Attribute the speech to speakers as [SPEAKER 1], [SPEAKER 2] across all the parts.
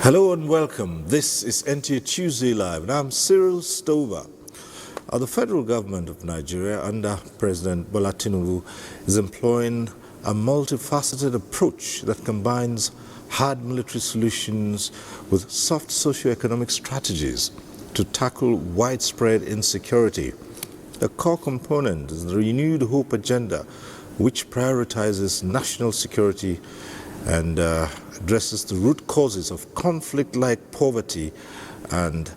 [SPEAKER 1] Hello and welcome. This is NTA Tuesday Live, and I'm Cyril Stover. The federal government of Nigeria under President Bola Tinubu is employing a multifaceted approach that combines hard military solutions with soft socio-economic strategies to tackle widespread insecurity. A core component is the Renewed Hope Agenda, which prioritizes national security and addresses the root causes of conflict like poverty and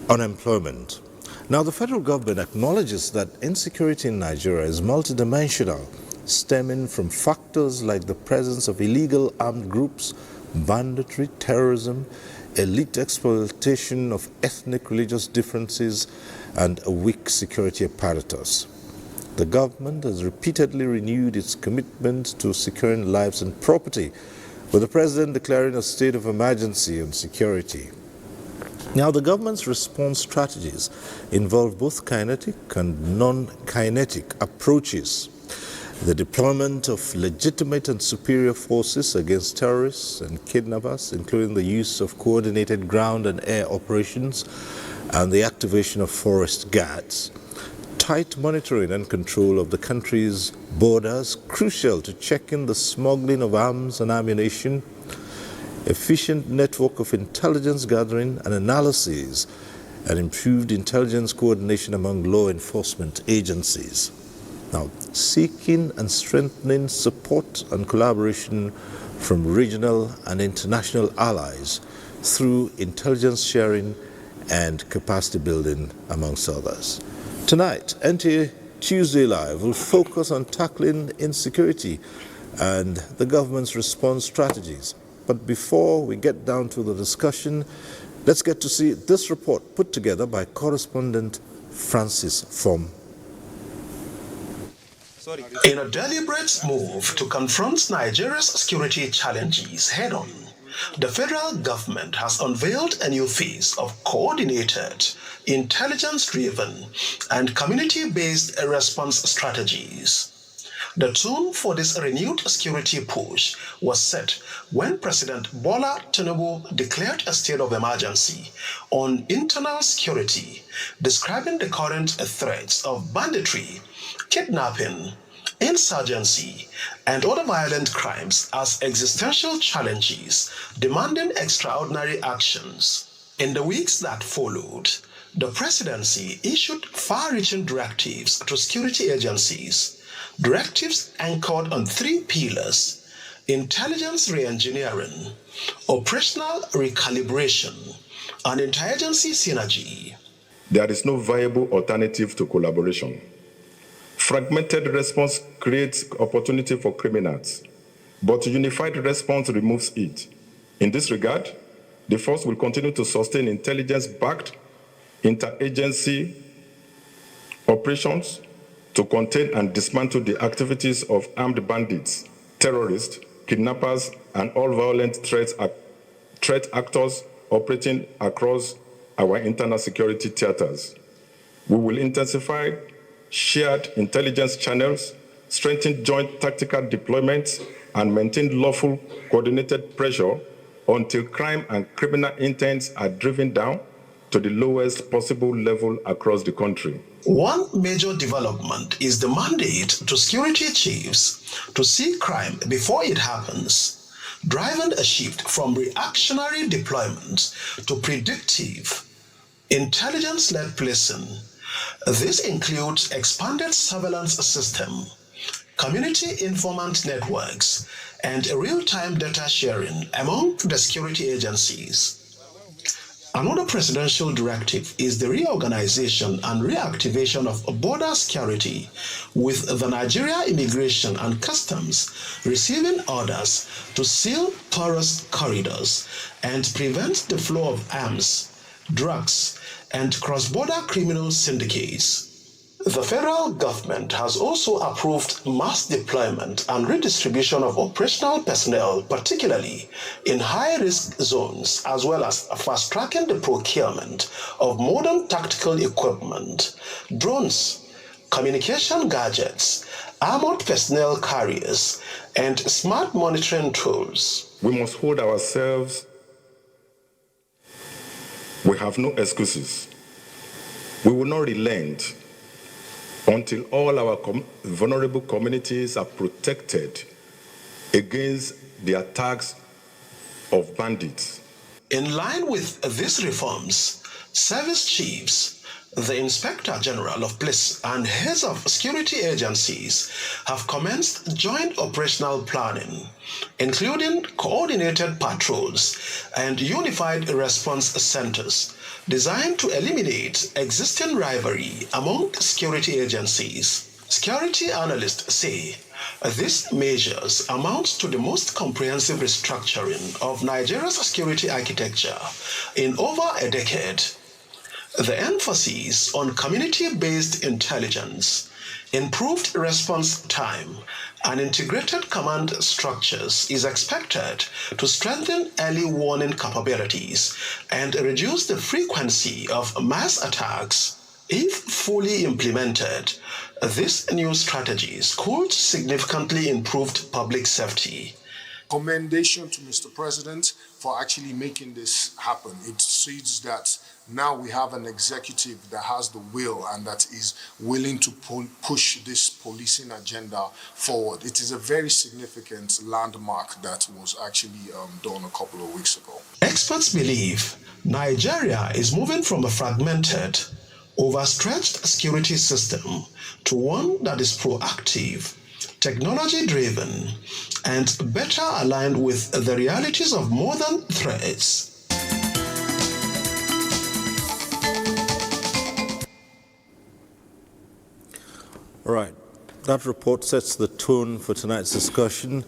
[SPEAKER 1] unemployment. Now, the federal government acknowledges that insecurity in Nigeria is multidimensional, stemming from factors like the presence of illegal armed groups, banditry, terrorism, elite exploitation of ethnic religious differences, and a weak security apparatus. The government has repeatedly renewed its commitment to securing lives and property, with the president declaring a state of emergency on security. Now, the government's response strategies involve both kinetic and non-kinetic approaches. The deployment of legitimate and superior forces against terrorists and kidnappers, including the use of coordinated ground and air operations, and the activation of forest guards. Tight monitoring and control of the country's borders, crucial to checking the smuggling of arms and ammunition, efficient network of intelligence gathering and analysis, and improved intelligence coordination among law enforcement agencies. Now, seeking and strengthening support and collaboration from regional and international allies through intelligence sharing and capacity building, amongst others. Tonight, NTA Tuesday Live will focus on tackling insecurity and the government's response strategies. But before we get down to the discussion, let's get to see this report put together by correspondent Francis Fom.
[SPEAKER 2] In a deliberate move to confront Nigeria's security challenges head-on, the federal government has unveiled a new phase of coordinated, intelligence-driven, and community-based response strategies. The tone for this renewed security push was set when President Bola Tinubu declared a state of emergency on internal security, describing the current threats of banditry, kidnapping, insurgency, and other violent crimes as existential challenges demanding extraordinary actions. In the weeks that followed, the presidency issued far-reaching directives to security agencies, directives anchored on three pillars: intelligence re-engineering, operational recalibration, and interagency synergy.
[SPEAKER 3] There is no viable alternative to collaboration. Fragmented response creates opportunity for criminals, but unified response removes it. In this regard, the force will continue to sustain intelligence-backed interagency operations to contain and dismantle the activities of armed bandits, terrorists, kidnappers, and all violent threat actors operating across our internal security theaters. We will intensify shared intelligence channels, strengthen joint tactical deployments, and maintain lawful coordinated pressure until crime and criminal intents are driven down to the lowest possible level across the country.
[SPEAKER 2] One major development is the mandate to security chiefs to see crime before it happens, driving a shift from reactionary deployment to predictive, intelligence-led policing. This includes expanded surveillance system, community informant networks, and real-time data sharing among the security agencies. Another presidential directive is the reorganization and reactivation of border security, with the Nigeria Immigration and Customs receiving orders to seal porous corridors and prevent the flow of arms, drugs, and cross-border criminal syndicates. The federal government has also approved mass deployment and redistribution of operational personnel, particularly in high-risk zones, as well as fast-tracking the procurement of modern tactical equipment, drones, communication gadgets, armored personnel carriers, and smart monitoring tools.
[SPEAKER 3] We must hold ourselves We have no excuses. We will not relent until all our vulnerable communities are protected against the attacks of bandits.
[SPEAKER 2] In line with these reforms, service chiefs, the Inspector General of Police, and heads of security agencies have commenced joint operational planning, including coordinated patrols and unified response centers designed to eliminate existing rivalry among security agencies. Security analysts say these measures amount to the most comprehensive restructuring of Nigeria's security architecture in over a decade. The emphasis on community-based intelligence, improved response time, and integrated command structures is expected to strengthen early warning capabilities and reduce the frequency of mass attacks. If fully implemented, these new strategies could significantly improve public safety.
[SPEAKER 4] Commendation to Mr. President for actually making this happen. It sees that now we have an executive that has the will and that is willing to push this policing agenda forward. It is a very significant landmark that was actually done a couple of weeks ago.
[SPEAKER 2] Experts believe Nigeria is moving from a fragmented, overstretched security system to one that is proactive, technology-driven, and better aligned with the realities of modern threats.
[SPEAKER 1] All right, that report sets the tone for tonight's discussion.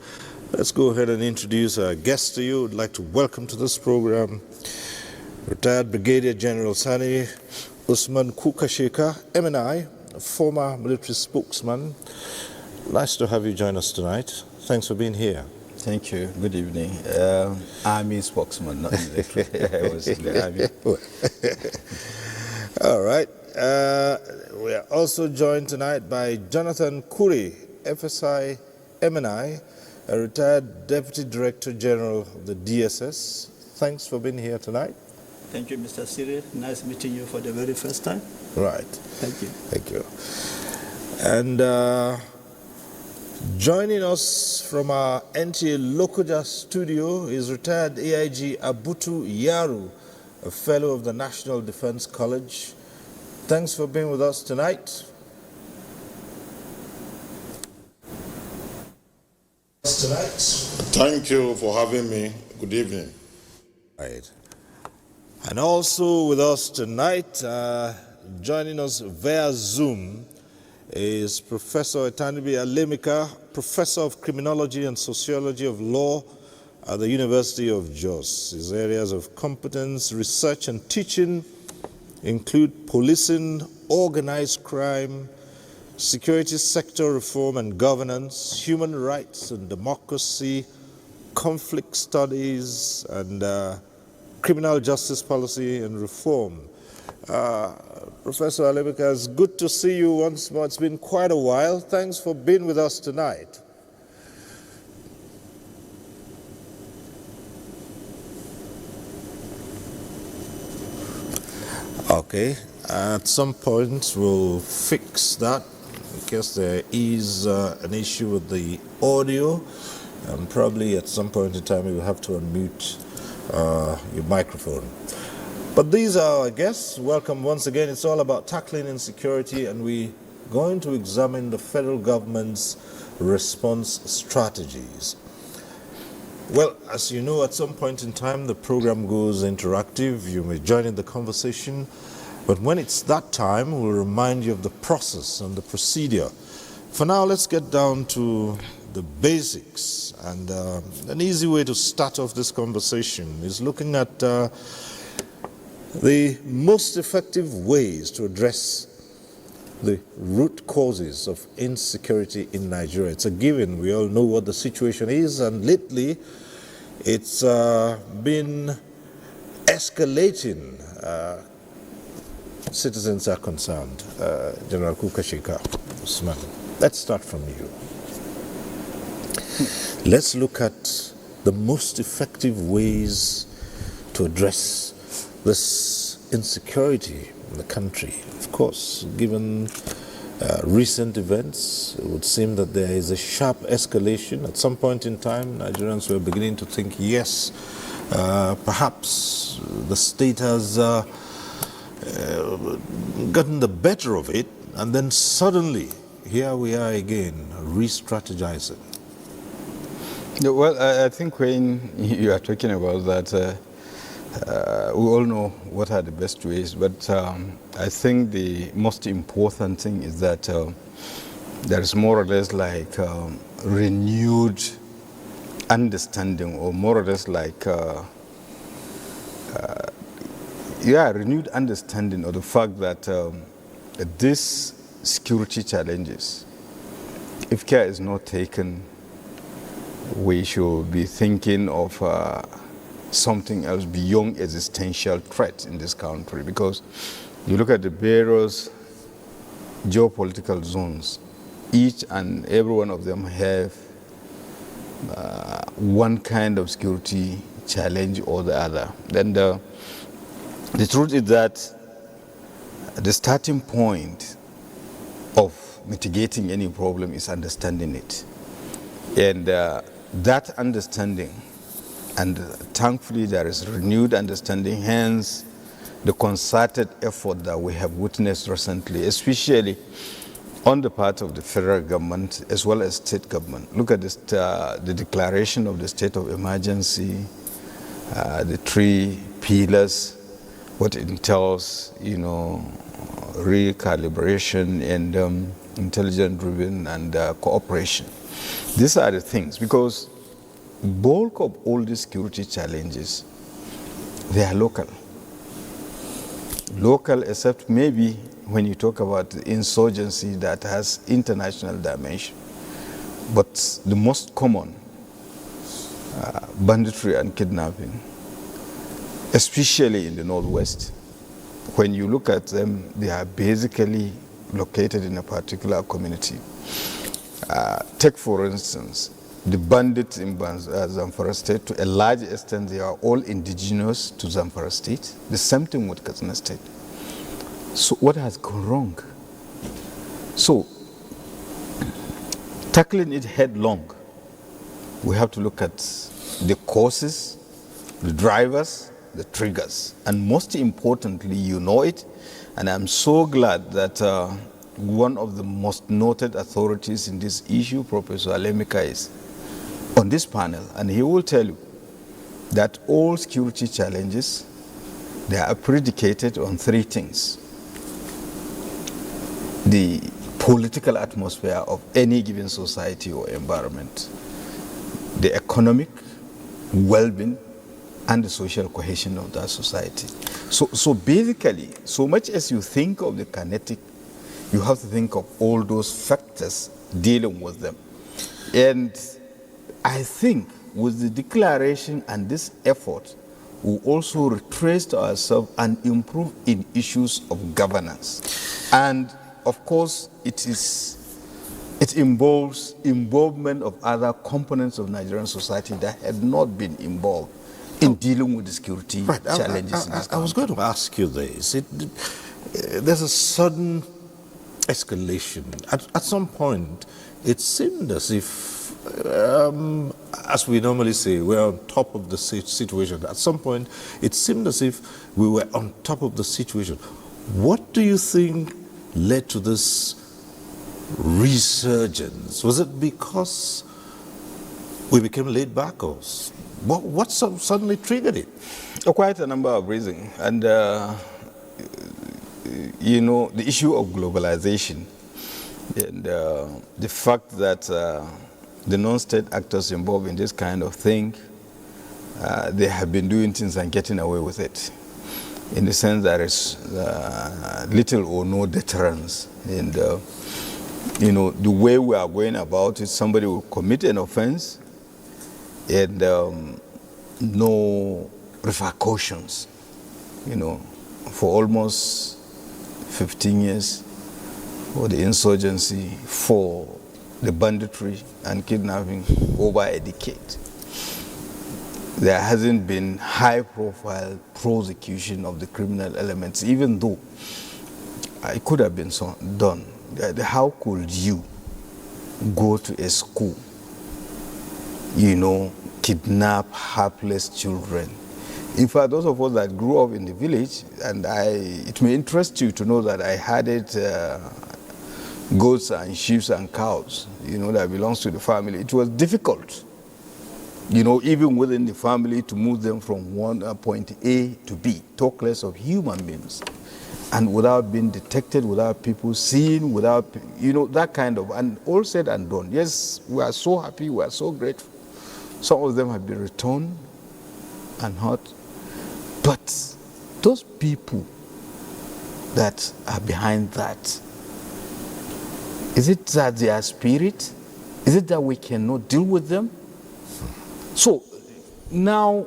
[SPEAKER 1] Let's go ahead and introduce our guest to you. I'd like to welcome to this program retired Brigadier General Sani Usman Kukasheka, MNI, a former military spokesman. Nice to have you join us tonight. Thanks for being here.
[SPEAKER 5] Thank you. Good evening. Army spokesman, not military. I was in the army.
[SPEAKER 1] All right. We are also joined tonight by Jonathan Kuri, FSI MNI, a retired Deputy Director General of the DSS. Thanks for being here tonight.
[SPEAKER 6] Thank you, Mr. Cyril. Nice meeting you for the very first time.
[SPEAKER 1] Right.
[SPEAKER 6] Thank you.
[SPEAKER 1] Thank you. And joining us from our NTA Lokoja studio is retired AIG Abutu Yaru, a fellow of the National Defense College. Thanks for being with us tonight.
[SPEAKER 7] Thank you for having me. Good evening.
[SPEAKER 1] Right. And also with us tonight, joining us via Zoom, is Professor Etanibi Alemika, Professor of Criminology and Sociology of Law at the University of Jos. His areas of competence, research and teaching include policing, organized crime, security sector reform and governance, human rights and democracy, conflict studies, and criminal justice policy and reform. Professor Alemika, it's good to see you once more. It's been quite a while. Thanks for being with us tonight. Okay, at some point we'll fix that because there is an issue with the audio, and probably at some point in time you'll have to unmute your microphone. But these are our guests. Welcome once again. It's all about tackling insecurity, and we're going to examine the federal government's response strategies. Well, as you know, at some point in time the program goes interactive. You may join in the conversation, but when it's that time, we'll remind you of the process and the procedure. For now, let's get down to the basics, and an easy way to start off this conversation is looking at the most effective ways to address the root causes of insecurity in Nigeria. It's a given. We all know what the situation is, and lately it's been escalating. Citizens are concerned. General Kukasheka, Usman, let's start from you. Let's look at the most effective ways to address this insecurity in the country. Of course, given recent events, it would seem that there is a sharp escalation. At some point in time, Nigerians were beginning to think, yes, perhaps the state has gotten the better of it, and then suddenly, here we are again, re-strategizing.
[SPEAKER 5] Well, I think when you are talking about that, we all know what are the best ways, but I think the most important thing is that there is more or less like renewed understanding, or more or less like renewed understanding of the fact that these security challenges, if care is not taken, we should be thinking of something else beyond existential threat in this country. Because you look at the various geopolitical zones, each and every one of them have one kind of security challenge or the other. Then the truth is that the starting point of mitigating any problem is understanding it. And that understanding, and thankfully there is renewed understanding, hence the concerted effort that we have witnessed recently, especially on the part of the federal government as well as state government. Look at this, the declaration of the state of emergency, the 3 pillars, what it entails, recalibration and intelligence-driven and cooperation. These are the things, because bulk of all these security challenges, they are local. Local, except maybe when you talk about the insurgency that has international dimension. But the most common, banditry and kidnapping, especially in the Northwest, when you look at them, they are basically located in a particular community. Take, for instance, the bandits in Zamfara State. To a large extent, they are all indigenous to Zamfara State. The same thing with Katsina State. So what has gone wrong? So, tackling it headlong, we have to look at the causes, the drivers, the triggers, and most importantly, you know it, and I'm so glad that one of the most noted authorities in this issue, Professor Alemika, is on this panel, and he will tell you that all security challenges, they are predicated on 3 things. The political atmosphere of any given society or environment, the economic well-being, and the social cohesion of that society. So basically, so much as you think of the kinetic, you have to think of all those factors dealing with them. And I think with the declaration and this effort, we also retrace ourselves and improve in issues of governance. And of course, it involves involvement of other components of Nigerian society that had not been involved in dealing with the security challenges in this country.
[SPEAKER 1] I was going to ask you this. There's a sudden escalation. At some point, it seemed as if, as we normally say, we're on top of the situation. At some point, it seemed as if we were on top of the situation. What do you think led to this resurgence? Was it because we became laid back, or what suddenly triggered it?
[SPEAKER 5] Quite a number of reasons. And, the issue of globalization and the fact that the non-state actors involved in this kind of thing, they have been doing things and getting away with it. In the sense there is little or no deterrence. And, the way we are going about it, somebody will commit an offense and no repercussions, for almost 15 years, for the insurgency, for the banditry and kidnapping, over a decade. there hasn't been high-profile prosecution of the criminal elements, even though it could have been done. How could you go to a school, kidnap helpless children? In fact, those of us that grew up in the village, and it may interest you to know that I had goats and sheep and cows, that belongs to the family. It was difficult, even within the family, to move them from one point A to B, talk less of human beings. And without being detected, without people seeing, without, that kind of, and all said and done. Yes, we are so happy, we are so grateful. Some of them have been returned and hurt. But those people that are behind that, is it that they are spirit? Is it that we cannot deal with them? So now,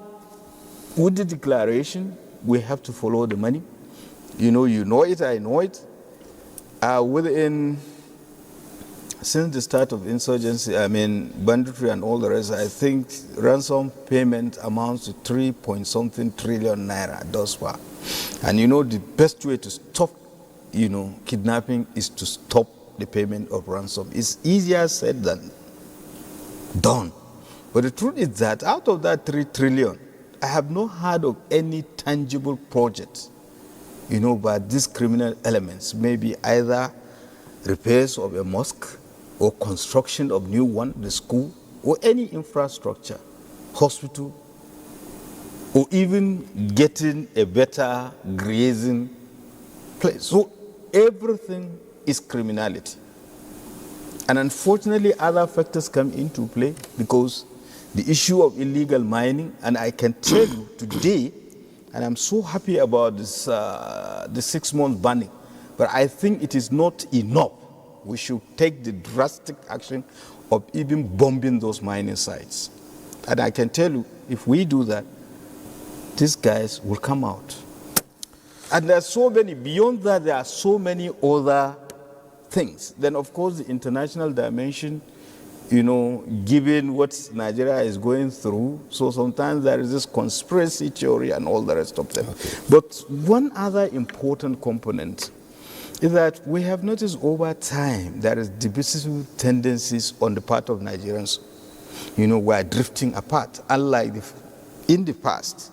[SPEAKER 5] with the declaration, we have to follow the money. You know it, I know it. Since the start of insurgency, banditry and all the rest, I think ransom payment amounts to 3-point-something trillion naira thus far. And the best way to stop, kidnapping is to stop the payment of ransom. It's easier said than done. But the truth is that out of that 3 trillion, I have not heard of any tangible project, by these criminal elements, maybe either repairs of a mosque or construction of new one, the school, or any infrastructure, hospital, or even getting a better grazing place. So everything is criminality. And unfortunately, other factors come into play because the issue of illegal mining, and I can tell you today, and I'm so happy about this, the 6-month banning, but I think it is not enough. We should take the drastic action of even bombing those mining sites. And I can tell you, if we do that, these guys will come out. And there are so many, beyond that, there are so many other things. Then, of course, the international dimension, given what Nigeria is going through, so sometimes there is this conspiracy theory and all the rest of them. Okay. But one other important component is that we have noticed over time there is divisive tendencies on the part of Nigerians. We are drifting apart, unlike in the past,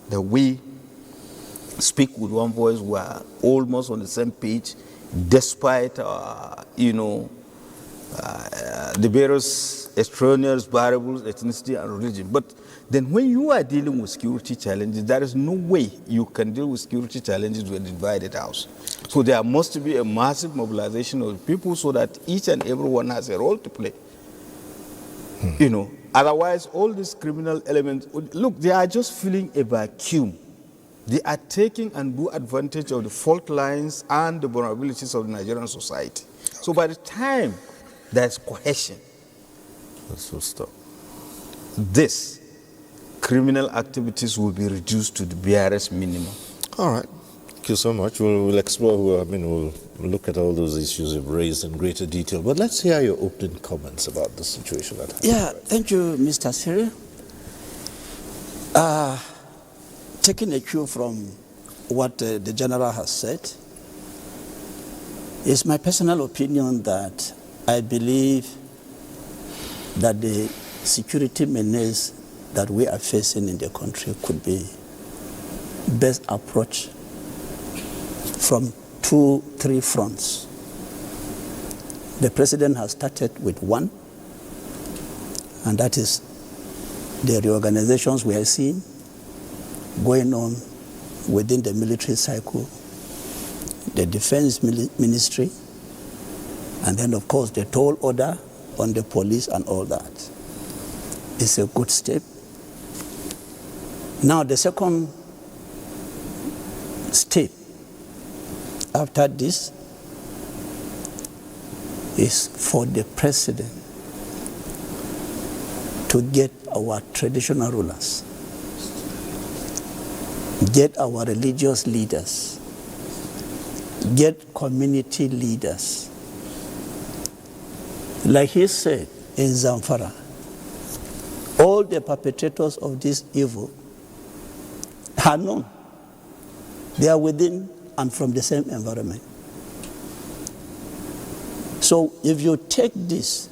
[SPEAKER 5] that we speak with one voice, we are almost on the same page, despite, the various extraneous variables, ethnicity and religion. But then when you are dealing with security challenges, there is no way you can deal with security challenges with a divided house. So there must be a massive mobilization of people so that each and everyone has a role to play. Otherwise, all these criminal elements, look, they are just filling a vacuum. They are taking undue advantage of the fault lines and the vulnerabilities of the Nigerian society. So by the time there's cohesion,
[SPEAKER 1] this will stop.
[SPEAKER 5] This criminal activities will be reduced to the barest minimum.
[SPEAKER 1] All right. Thank you so much. We'll explore, we'll look at all those issues you've raised in greater detail. But let's hear your opening comments about the situation at hand.
[SPEAKER 6] Yeah, thank you, Mr. Cyril. Taking a cue from what the General has said, it's my personal opinion that I believe that the security menace that we are facing in the country could be best approached from 2-3 fronts. The president has started with one, and that is the reorganizations we are seeing going on within the military cycle, the defense ministry, and then of course the tall order on the police and all that. It's a good step. Now the second step after this is for the president to get our traditional rulers, get our religious leaders, get community leaders. Like he said in Zamfara, All the perpetrators of this evil are known. They are within and from the same environment. So if you take this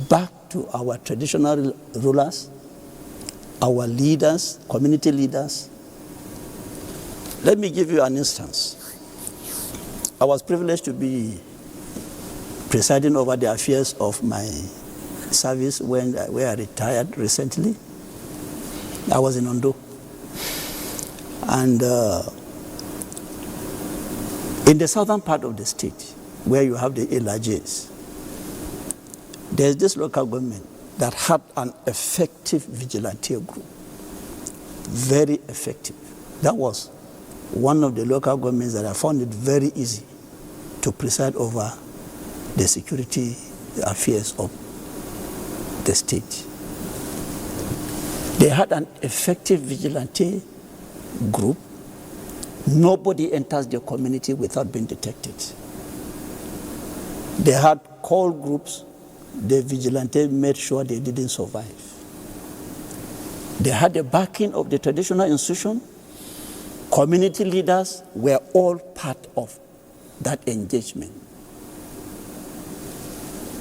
[SPEAKER 6] back to our traditional rulers, our leaders, community leaders, let me give you an instance. I was privileged to be presiding over the affairs of my service when I retired recently. I was in Ondo. And in the southern part of the state, where you have the LRJs, there's this local government that had an effective vigilante group. Very effective. That was one of the local governments that I found it very easy to preside over the security affairs of the state. They had an effective vigilante group. Nobody enters the community without being detected. They had call groups. The vigilante made sure they didn't survive. They had the backing of the traditional institution. Community leaders were all part of that engagement.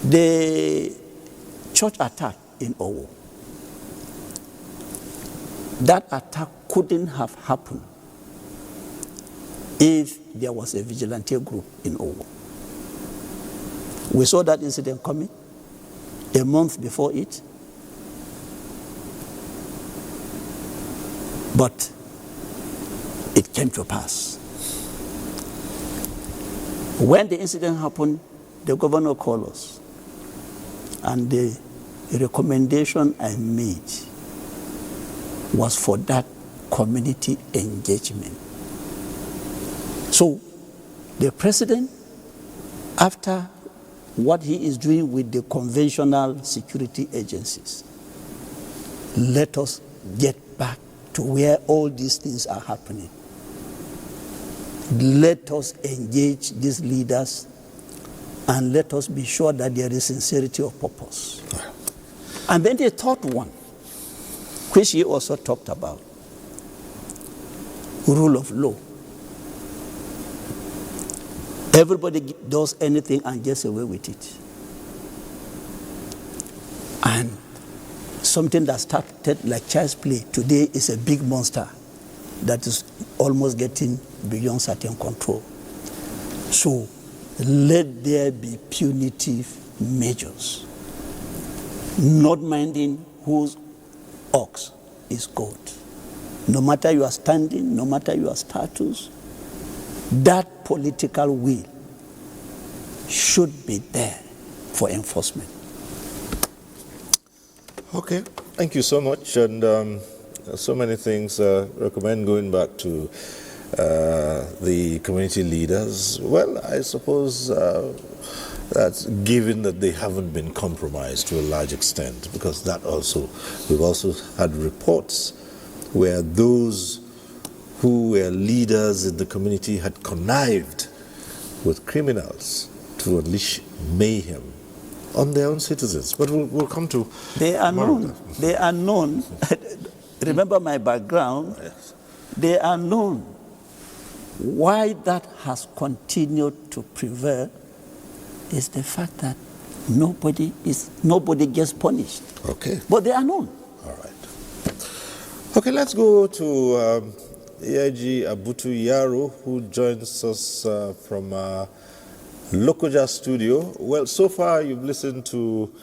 [SPEAKER 6] The church attack in Owo, that attack couldn't have happened if there was a vigilante group in Owo. We saw that incident coming a month before it, but it came to pass. When the incident happened, the governor called us, and the recommendation I made was for that community engagement. So the president, after what he is doing with the conventional security agencies, let us get back to where all these things are happening. Let us engage these leaders and let us be sure that there is sincerity of purpose. And then the third one, which he also talked about, rule of law. Everybody does anything and gets away with it. And something that started like child's play today is a big monster that is almost getting beyond certain control. So let there be punitive measures, not minding whose ox is goat. No matter your standing, no matter your status, that political will should be there for enforcement.
[SPEAKER 1] Okay, thank you so much. And so many things recommend going back to the community leaders. Well, I suppose that's given that they haven't been compromised to a large extent, because that also, we've also had reports where those who were leaders in the community had connived with criminals to unleash mayhem on their own citizens. But we'll come to...
[SPEAKER 6] They are known. They are known. Remember my background.
[SPEAKER 1] Yes. They
[SPEAKER 6] are known. Why that has continued to prevail is the fact that nobody gets punished.
[SPEAKER 1] Okay.
[SPEAKER 6] But they are known.
[SPEAKER 1] All right. Okay, let's go to AIG Abutu Yaro, who joins us from Lokoja studio. Well, so far you've listened to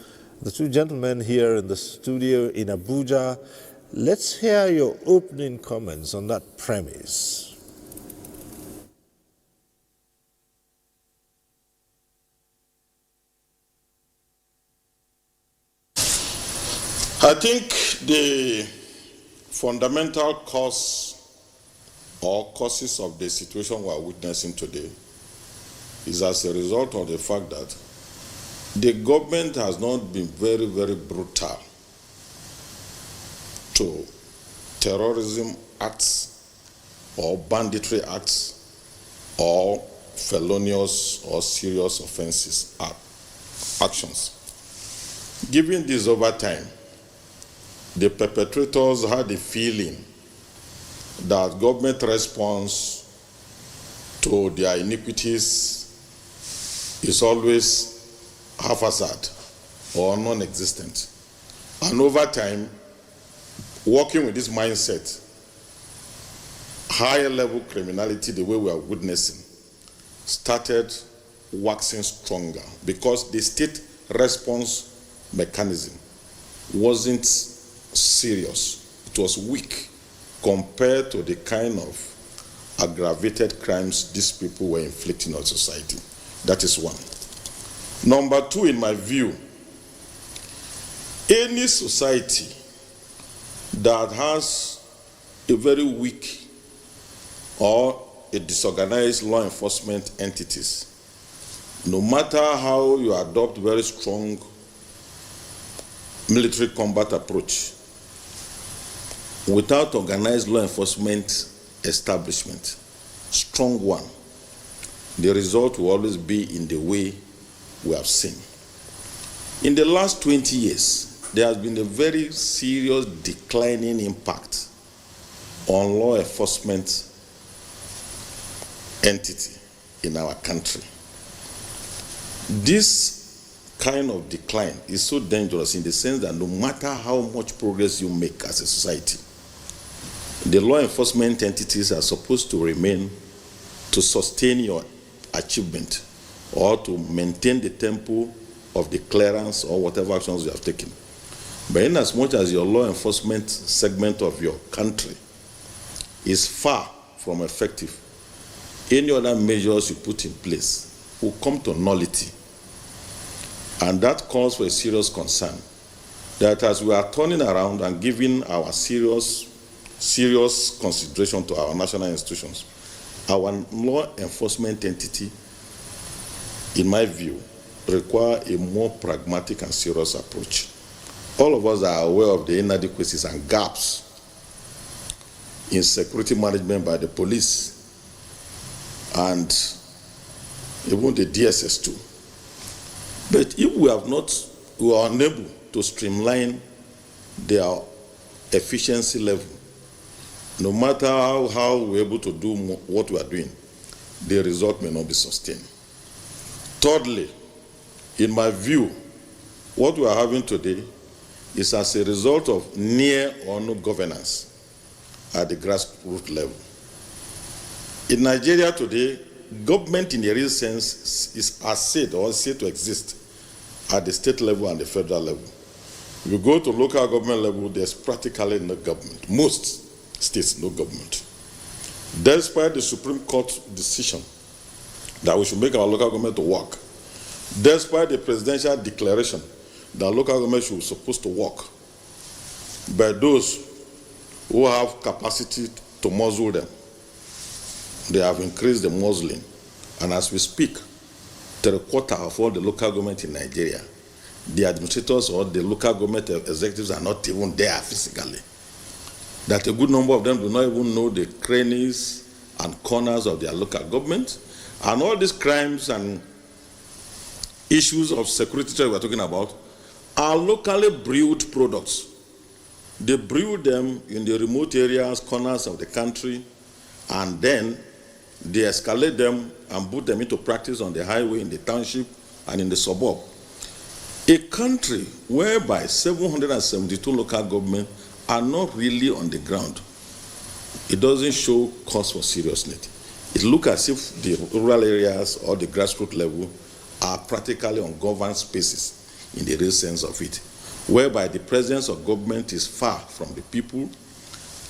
[SPEAKER 1] the two gentlemen here in the studio in Abuja. Let's hear your opening comments on that premise.
[SPEAKER 7] I think the fundamental cause or causes of the situation we are witnessing today is as a result of the fact that the government has not been very, very brutal to terrorism acts or banditry acts or felonious or serious offenses actions. Given this over time, the perpetrators had a feeling that government response to their iniquities is always haphazard or non-existent. And over time, working with this mindset, higher level criminality, the way we are witnessing, started waxing stronger because the state response mechanism wasn't serious. It was weak compared to the kind of aggravated crimes these people were inflicting on society. That is one. Number two, in my view, any society that has a very weak or a disorganized law enforcement entities, no matter how you adopt very strong military combat approach, without organized law enforcement establishment, strong one, the result will always be in the way we have seen. In the last 20 years, there has been a very serious declining impact on law enforcement entity in our country. This kind of decline is so dangerous in the sense that no matter how much progress you make as a society, the law enforcement entities are supposed to remain to sustain your achievement or to maintain the tempo of the clearance or whatever actions you have taken. But in as much as your law enforcement segment of your country is far from effective, any other measures you put in place will come to nullity. And that calls for a serious concern that as we are turning around and giving our serious consideration to our national institutions, our law enforcement entity, in my view, require a more pragmatic and serious approach. All of us are aware of the inadequacies and gaps in security management by the police and even the DSS too. But if we are unable to streamline their efficiency level, no matter how we're able to do what we are doing, the result may not be sustained. Thirdly, in my view, what we are having today is as a result of near or no governance at the grassroots level. In Nigeria today, government in a real sense is said to exist at the state level and the federal level. If you go to local government level, there's practically no government. Most states, no government. Despite the Supreme Court decision that we should make our local government to work, despite the presidential declaration that local government should be supposed to work, by those who have capacity to muzzle them, they have increased the muzzling. And as we speak, 3/4 of all the local government in Nigeria, the administrators or the local government executives are not even there physically. That a good number of them do not even know the crannies and corners of their local government. And all these crimes and issues of security that we're talking about are locally brewed products. They brew them in the remote areas, corners of the country, and then they escalate them and put them into practice on the highway, in the township, and in the suburb. A country whereby 772 local governments are not really on the ground, it doesn't show cause for seriousness. It looks as if the rural areas or the grassroots level are practically ungoverned spaces in the real sense of it, whereby the presence of government is far from the people,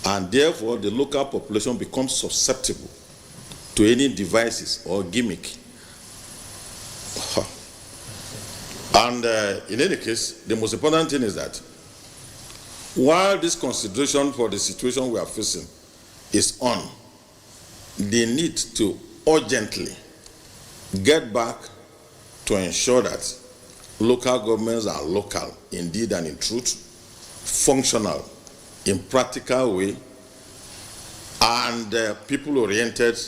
[SPEAKER 7] and therefore the local population becomes susceptible to any devices or gimmick. And in any case, the most important thing is that while this consideration for the situation we are facing is on, they need to urgently get back to ensure that local governments are local, indeed and in truth, functional, in practical way, and people-oriented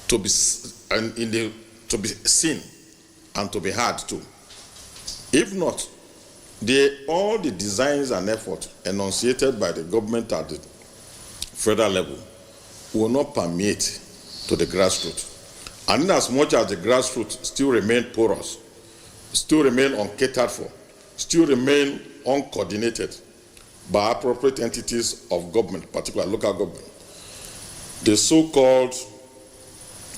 [SPEAKER 7] to be seen and to be heard too. If not, all the designs and efforts enunciated by the government at the federal level will not permeate to the grassroots. And in as much as the grassroots still remain porous, still remain uncatered for, still remain uncoordinated by appropriate entities of government, particularly local government, the so-called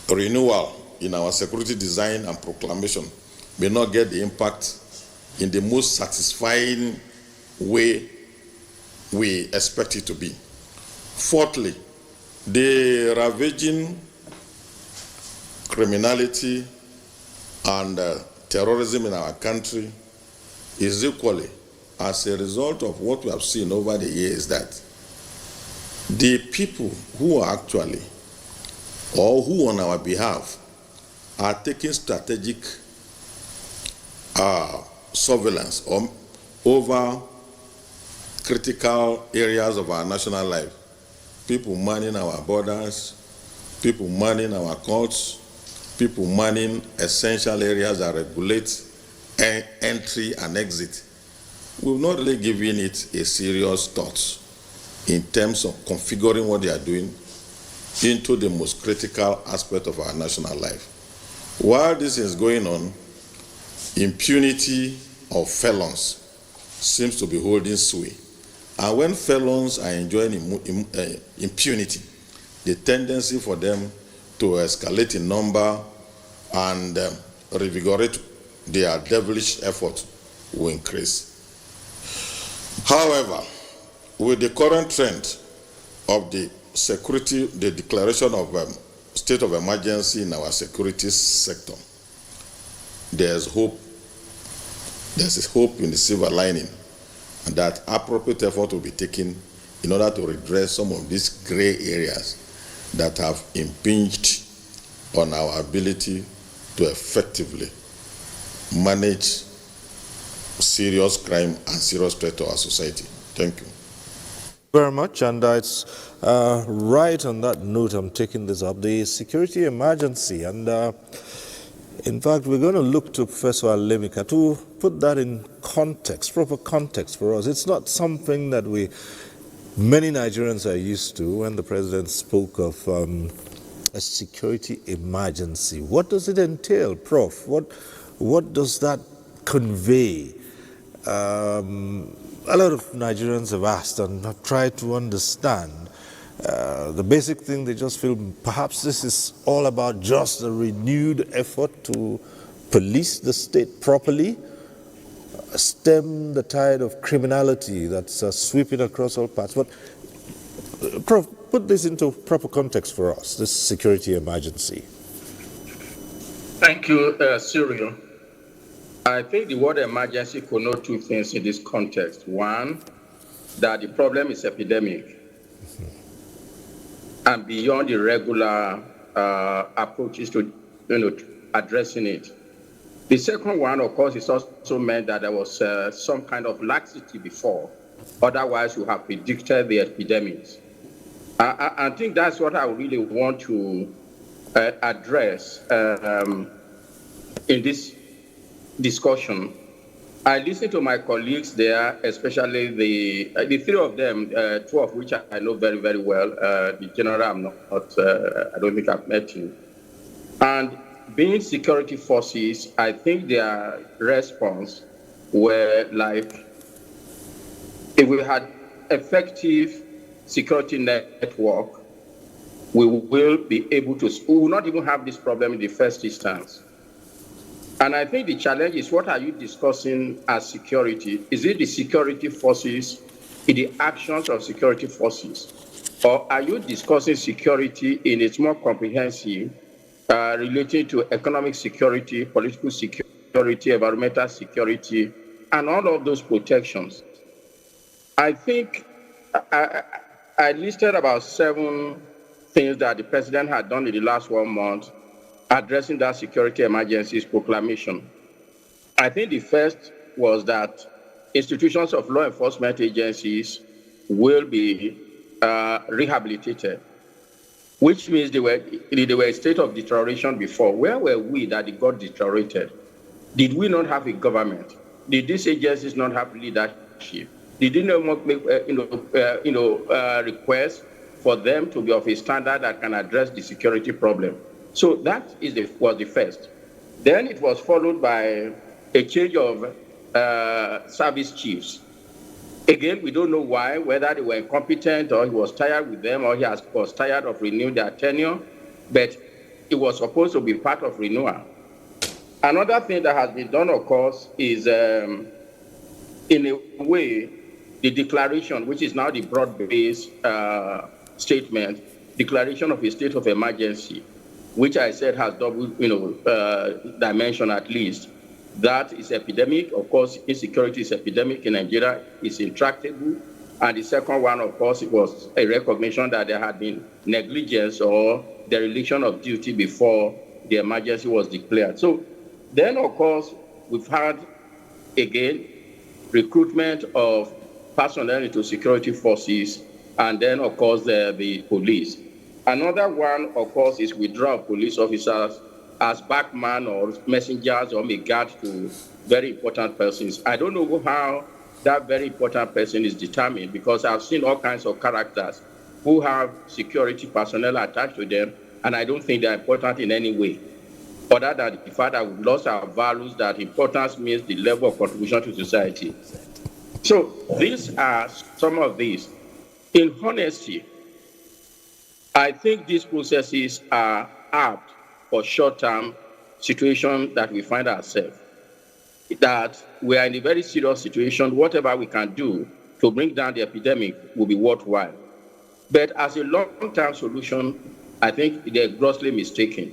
[SPEAKER 7] renewal in our security design and proclamation may not get the impact in the most satisfying way we expect it to be. Fourthly, the ravaging criminality and terrorism in our country is equally as a result of what we have seen over the years, that the people who are actually, or who on our behalf, are taking strategic surveillance over critical areas of our national life. People manning our borders, people manning our courts, people manning essential areas that regulate entry and exit. We've not really given it a serious thought in terms of configuring what they are doing into the most critical aspect of our national life. While this is going on, impunity of felons seems to be holding sway. And when felons are enjoying impunity, the tendency for them to escalate in number and revigorate their devilish effort will increase. However, with the current trend of the declaration of state of emergency in our security sector, there's hope. There's hope in the silver lining, and that appropriate effort will be taken in order to redress some of these gray areas that have impinged on our ability to effectively manage serious crime and serious threat to our society. Thank you.
[SPEAKER 1] Very much, and it's right on that note I'm taking this up, the security emergency, and in fact we're going to look to Professor Alemika to put that in context, proper context for us. It's not something that many Nigerians are used to. When the president spoke of a security emergency, what does it entail, Prof? What does that convey? A lot of Nigerians have asked and have tried to understand. The basic thing, they just feel perhaps this is all about just a renewed effort to police the state properly, stem the tide of criminality that's sweeping across all parts. But, Prof, put this into proper context for us, this security emergency.
[SPEAKER 8] Thank you, Cyril. I think the word emergency connotes two things in this context. One, that the problem is epidemic and beyond the regular approaches to addressing it. The second one, of course, is also meant that there was some kind of laxity before. Otherwise, you have predicted the epidemics. I think that's what I really want to address in this discussion. I listened to my colleagues there, especially the three of them, two of which I know very, very well. The general, I don't think I've met him. And being security forces, I think their response were like, if we had effective security network, we will be able to, we will not even have this problem in the first instance. And I think the challenge is, what are you discussing as security? Is it the security forces, the actions of security forces? Or are you discussing security in its more comprehensive, related to economic security, political security, environmental security, and all of those protections? I think I listed about 7 things that the president had done in the last 1 month addressing that security emergencies proclamation. I think the first was that institutions of law enforcement agencies will be rehabilitated, which means they were a state of deterioration before. Where were we that it got deteriorated? Did we not have a government? Did these agencies not have leadership? Did they not make requests for them to be of a standard that can address the security problem? So that was the first. Then it was followed by a change of service chiefs. Again, we don't know why, whether they were incompetent or he was tired with them or was tired of renewing their tenure, but it was supposed to be part of renewal. Another thing that has been done, of course, is in a way, the declaration, which is now the broad-based statement, declaration of a state of emergency, which I said has double, dimension at least. That is epidemic. Of course, insecurity is epidemic in Nigeria. It's intractable. And the second one, of course, it was a recognition that there had been negligence or dereliction of duty before the emergency was declared. So then, of course, we've had, again, recruitment of personnel into security forces, and then, of course, the police. Another one, of course, is withdrawal of police officers as backman or messengers or guard to very important persons. I don't know how that very important person is determined, because I've seen all kinds of characters who have security personnel attached to them, and I don't think they're important in any way, other than the fact that we've lost our values, that importance means the level of contribution to society. So these are some of these. In honesty, I think these processes are apt for short-term situation that we find ourselves, that we are in a very serious situation. Whatever we can do to bring down the epidemic will be worthwhile. But as a long-term solution, I think they're grossly mistaken.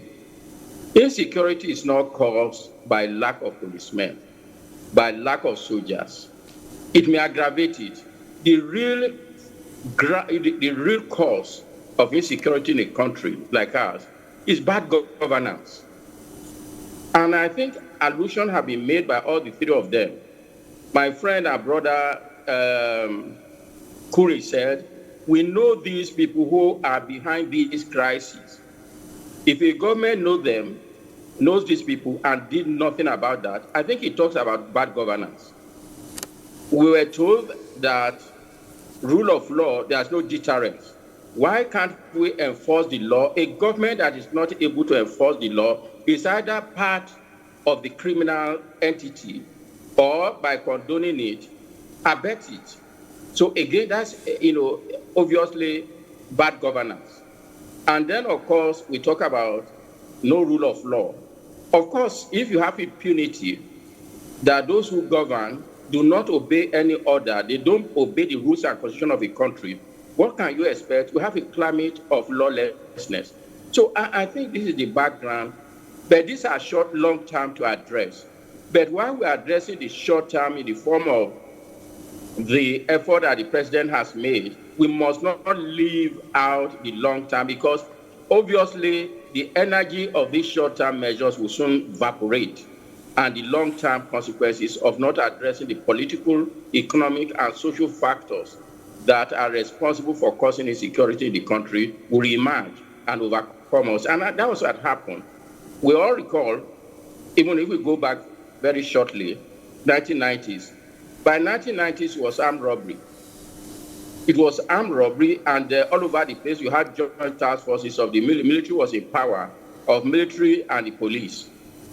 [SPEAKER 8] Insecurity is not caused by lack of policemen, by lack of soldiers. It may aggravate it. The real cause of insecurity in a country like ours is bad governance. And I think allusion have been made by all the three of them. My friend and brother Kuri said, we know these people who are behind these crises. If a government knows these people and did nothing about that, I think it talks about bad governance. We were told that rule of law, there's no deterrence. Why can't we enforce the law? A government that is not able to enforce the law is either part of the criminal entity or, by condoning it, abet it. So again, that's obviously bad governance. And then, of course, we talk about no rule of law. Of course, if you have impunity, that those who govern do not obey any order, they don't obey the rules and constitution of a country, what can you expect? We have a climate of lawlessness. So I think this is the background, but these are short, long term to address. But while we're addressing the short term in the form of the effort that the president has made, we must not leave out the long term, because obviously the energy of these short term measures will soon evaporate, and the long term consequences of not addressing the political, economic, and social factors that are responsible for causing insecurity in the country will emerge and overcome us. And that was what happened. We all recall, even if we go back very shortly, 1990s. By 1990s, it was armed robbery. It was armed robbery, and all over the place, you had joint task forces of the military was in power, of military and the police,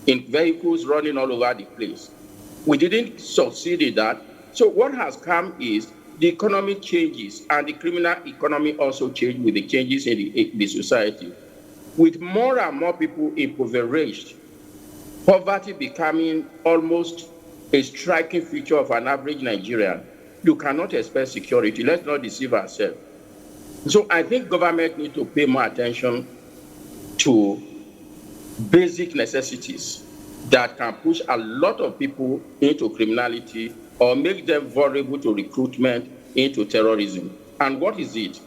[SPEAKER 8] in vehicles running all over the place. We didn't succeed in that. So what has come is the economy changes, and the criminal economy also changed with the changes in the society. With more and more people impoverished, poverty becoming almost a striking feature of an average Nigerian, you cannot expect security. Let's not deceive ourselves. So I think government need to pay more attention to basic necessities that can push a lot of people into criminality or make them vulnerable to recruitment into terrorism. And what is it?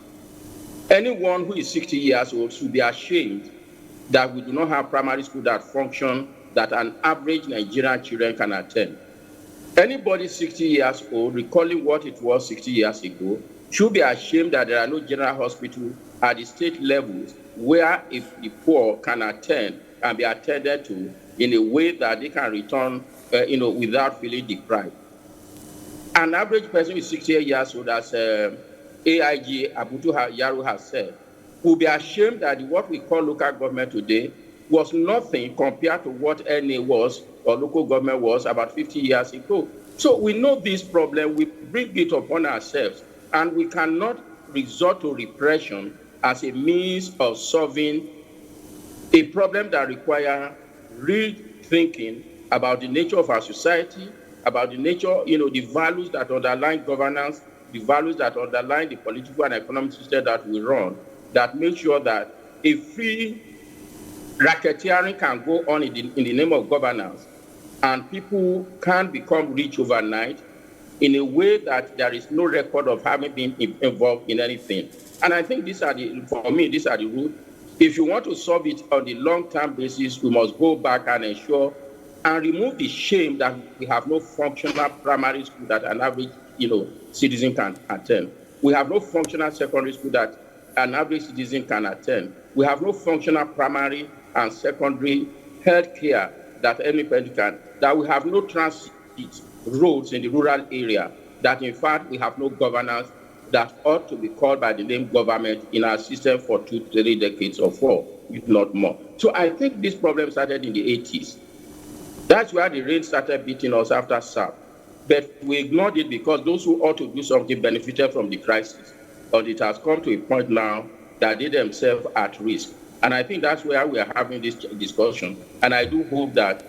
[SPEAKER 8] Anyone who is 60 years old should be ashamed that we do not have primary school that function that an average Nigerian children can attend. Anybody 60 years old, recalling what it was 60 years ago, should be ashamed that there are no general hospitals at the state levels where if the poor can attend and be attended to in a way that they can return, without feeling deprived. An average person with 68 years old, as AIG Abuja Yaru has said, will be ashamed that what we call local government today was nothing compared to what NA was or local government was about 50 years ago. So we know this problem, we bring it upon ourselves, and we cannot resort to repression as a means of solving a problem that requires rethinking about the nature of our society, about the nature, the values that underlie governance, the values that underlie the political and economic system that we run, that make sure that a free racketeering can go on in the name of governance, and people can become rich overnight in a way that there is no record of having been involved in anything. And I think for me, these are the root. If you want to solve it on the long-term basis, we must go back and ensure and remove the shame that we have no functional primary school that an average, citizen can attend. We have no functional secondary school that an average citizen can attend. We have no functional primary and secondary health care that anybody can. That we have no transit roads in the rural area. That in fact we have no governance that ought to be called by the name government in our system for 2-3 decades or 4, if not more. So I think this problem started in the 80s. That's where the rain started beating us after SAP. But we ignored it because those who ought to do something benefited from the crisis. But it has come to a point now that they themselves are at risk. And I think that's where we are having this discussion. And I do hope that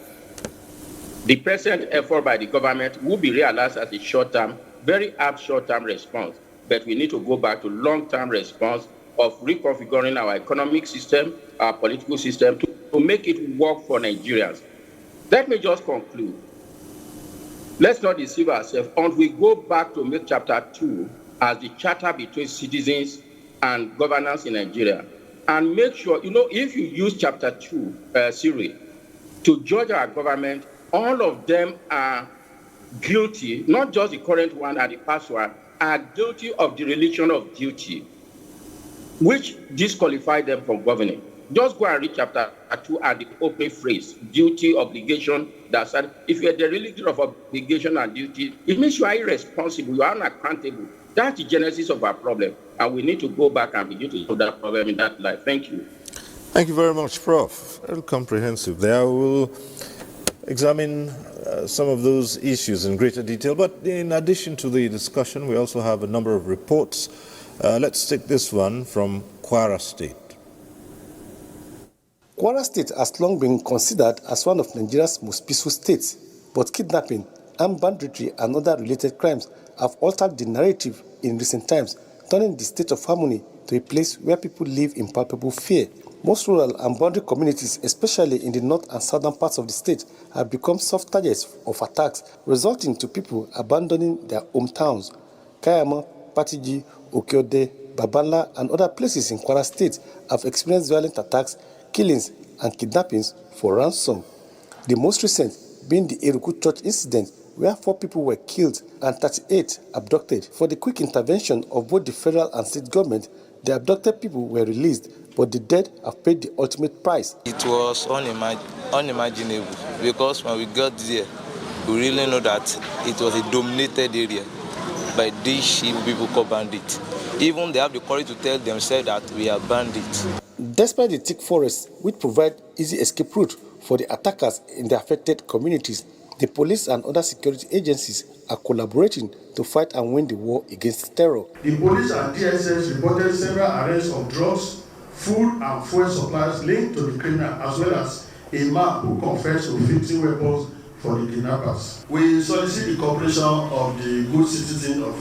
[SPEAKER 8] the present effort by the government will be realized as a short-term, very apt short-term response. But we need to go back to long-term response of reconfiguring our economic system, our political system, to make it work for Nigerians. Let me just conclude. Let's not deceive ourselves. Until we go back to make Chapter 2 as the charter between citizens and governance in Nigeria, and make sure, if you use Chapter 2, Siri, to judge our government, all of them are guilty, not just the current one and the past one, are guilty of dereliction of duty, which disqualify them from governing. Just go and read Chapter 2 and the opening phrase, duty, obligation. If you're derelict of obligation and duty, it means you are irresponsible, you are unaccountable. That's the genesis of our problem. And we need to go back and begin to solve that problem in that light. Thank you.
[SPEAKER 1] Thank you very much, Prof. Very comprehensive there. We'll examine some of those issues in greater detail. But in addition to the discussion, we also have a number of reports. Let's take this one from Kwara State.
[SPEAKER 9] Kwara State has long been considered as one of Nigeria's most peaceful states, but kidnapping, armed banditry, and other related crimes have altered the narrative in recent times, turning the state of harmony to a place where people live in palpable fear. Most rural and boundary communities, especially in the north and southern parts of the state, have become soft targets of attacks, resulting to people abandoning their hometowns. Kayama, Patiji, Okeode, Babala, and other places in Kwara State have experienced violent attacks, killings, and kidnappings for ransom. The most recent being the Eruku Church incident, where 4 people were killed and 38 abducted. For the quick intervention of both the federal and state government, the abducted people were released, but the dead have paid the ultimate price.
[SPEAKER 10] It was unimaginable because when we got there, we really know that it was a dominated area by these people called bandits. Even they have the courage to tell themselves that we are bandits.
[SPEAKER 9] Despite the thick forests, which provide easy escape route for the attackers in the affected communities, the police and other security agencies are collaborating to fight and win the war against terror.
[SPEAKER 11] The police and DSS reported several arrests of drugs, food and fuel supplies linked to the criminal, as well as a man who confessed to 50 weapons for the kidnappers. We solicit the cooperation of the good citizens of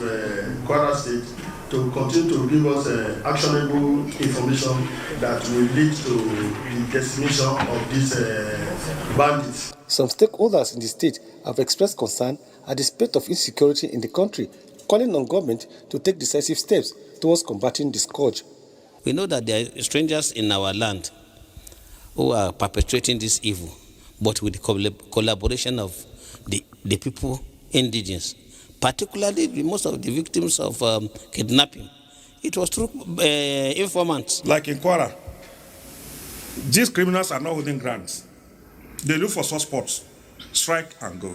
[SPEAKER 11] Kwara State to continue to give us actionable information that will lead to the decimation of these bandits.
[SPEAKER 9] Some stakeholders in the state have expressed concern at the state of insecurity in the country, calling on government to take decisive steps towards combating the scourge.
[SPEAKER 12] We know that there are strangers in our land who are perpetrating this evil, but with the collaboration of the people, indigenous, particularly most of the victims of kidnapping. It was through informants.
[SPEAKER 13] Like in Kwara, These criminals are not holding grounds. They look for soft spots, strike and go.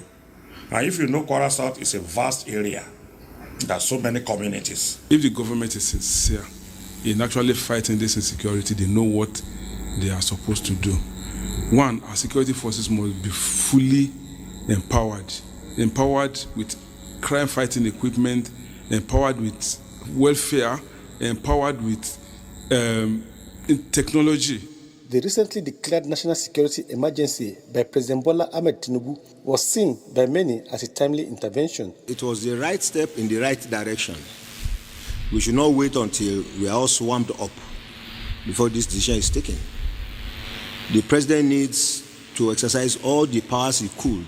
[SPEAKER 13] And if you know Kwara South is a vast area, there are so many communities.
[SPEAKER 14] If the government is sincere in actually fighting this insecurity, they know what they are supposed to do. One, our security forces must be fully empowered with crime-fighting equipment, empowered with welfare, empowered with technology.
[SPEAKER 9] The recently declared national security emergency by President Bola Ahmed Tinubu was seen by many as a timely intervention.
[SPEAKER 15] It was the right step in the right direction. We should not wait until we are all swamped up before this decision is taken. The president needs to exercise all the powers he could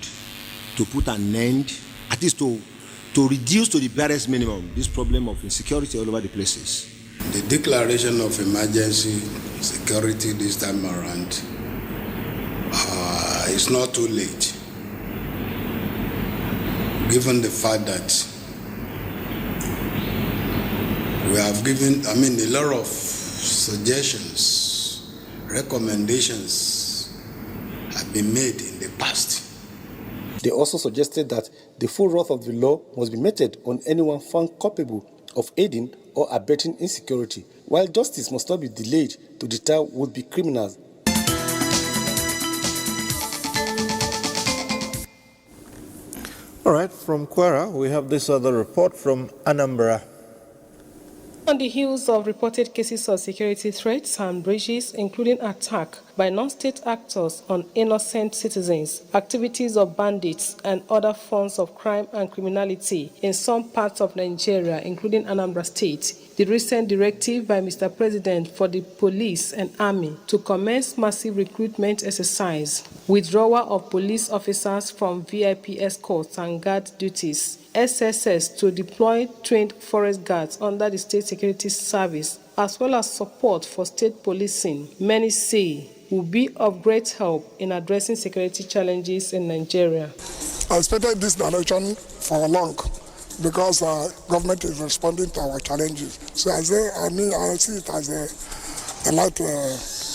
[SPEAKER 15] to put an end, at least to reduce to the barest minimum this problem of insecurity all over the places.
[SPEAKER 16] The declaration of emergency security this time around is not too late, given the fact that we have given, a lot of suggestions, recommendations have been made in the past.
[SPEAKER 9] They also suggested that the full wrath of the law must be meted on anyone found culpable of aiding or abetting insecurity, while justice must not be delayed to deter would-be criminals.
[SPEAKER 1] All right, from Kwara, we have this other report from Anambra.
[SPEAKER 17] On the heels of reported cases of security threats and breaches, including attack by non-state actors on innocent citizens, activities of bandits, and other forms of crime and criminality in some parts of Nigeria, including Anambra State, the recent directive by Mr. President for the police and army to commence massive recruitment exercise, withdrawal of police officers from VIP escorts and guard duties, SSS to deploy trained forest guards under the State Security Service, as well as support for state policing, many say will be of great help in addressing security challenges in Nigeria.
[SPEAKER 18] I expected this direction for long because government is responding to our challenges. So I see it as a light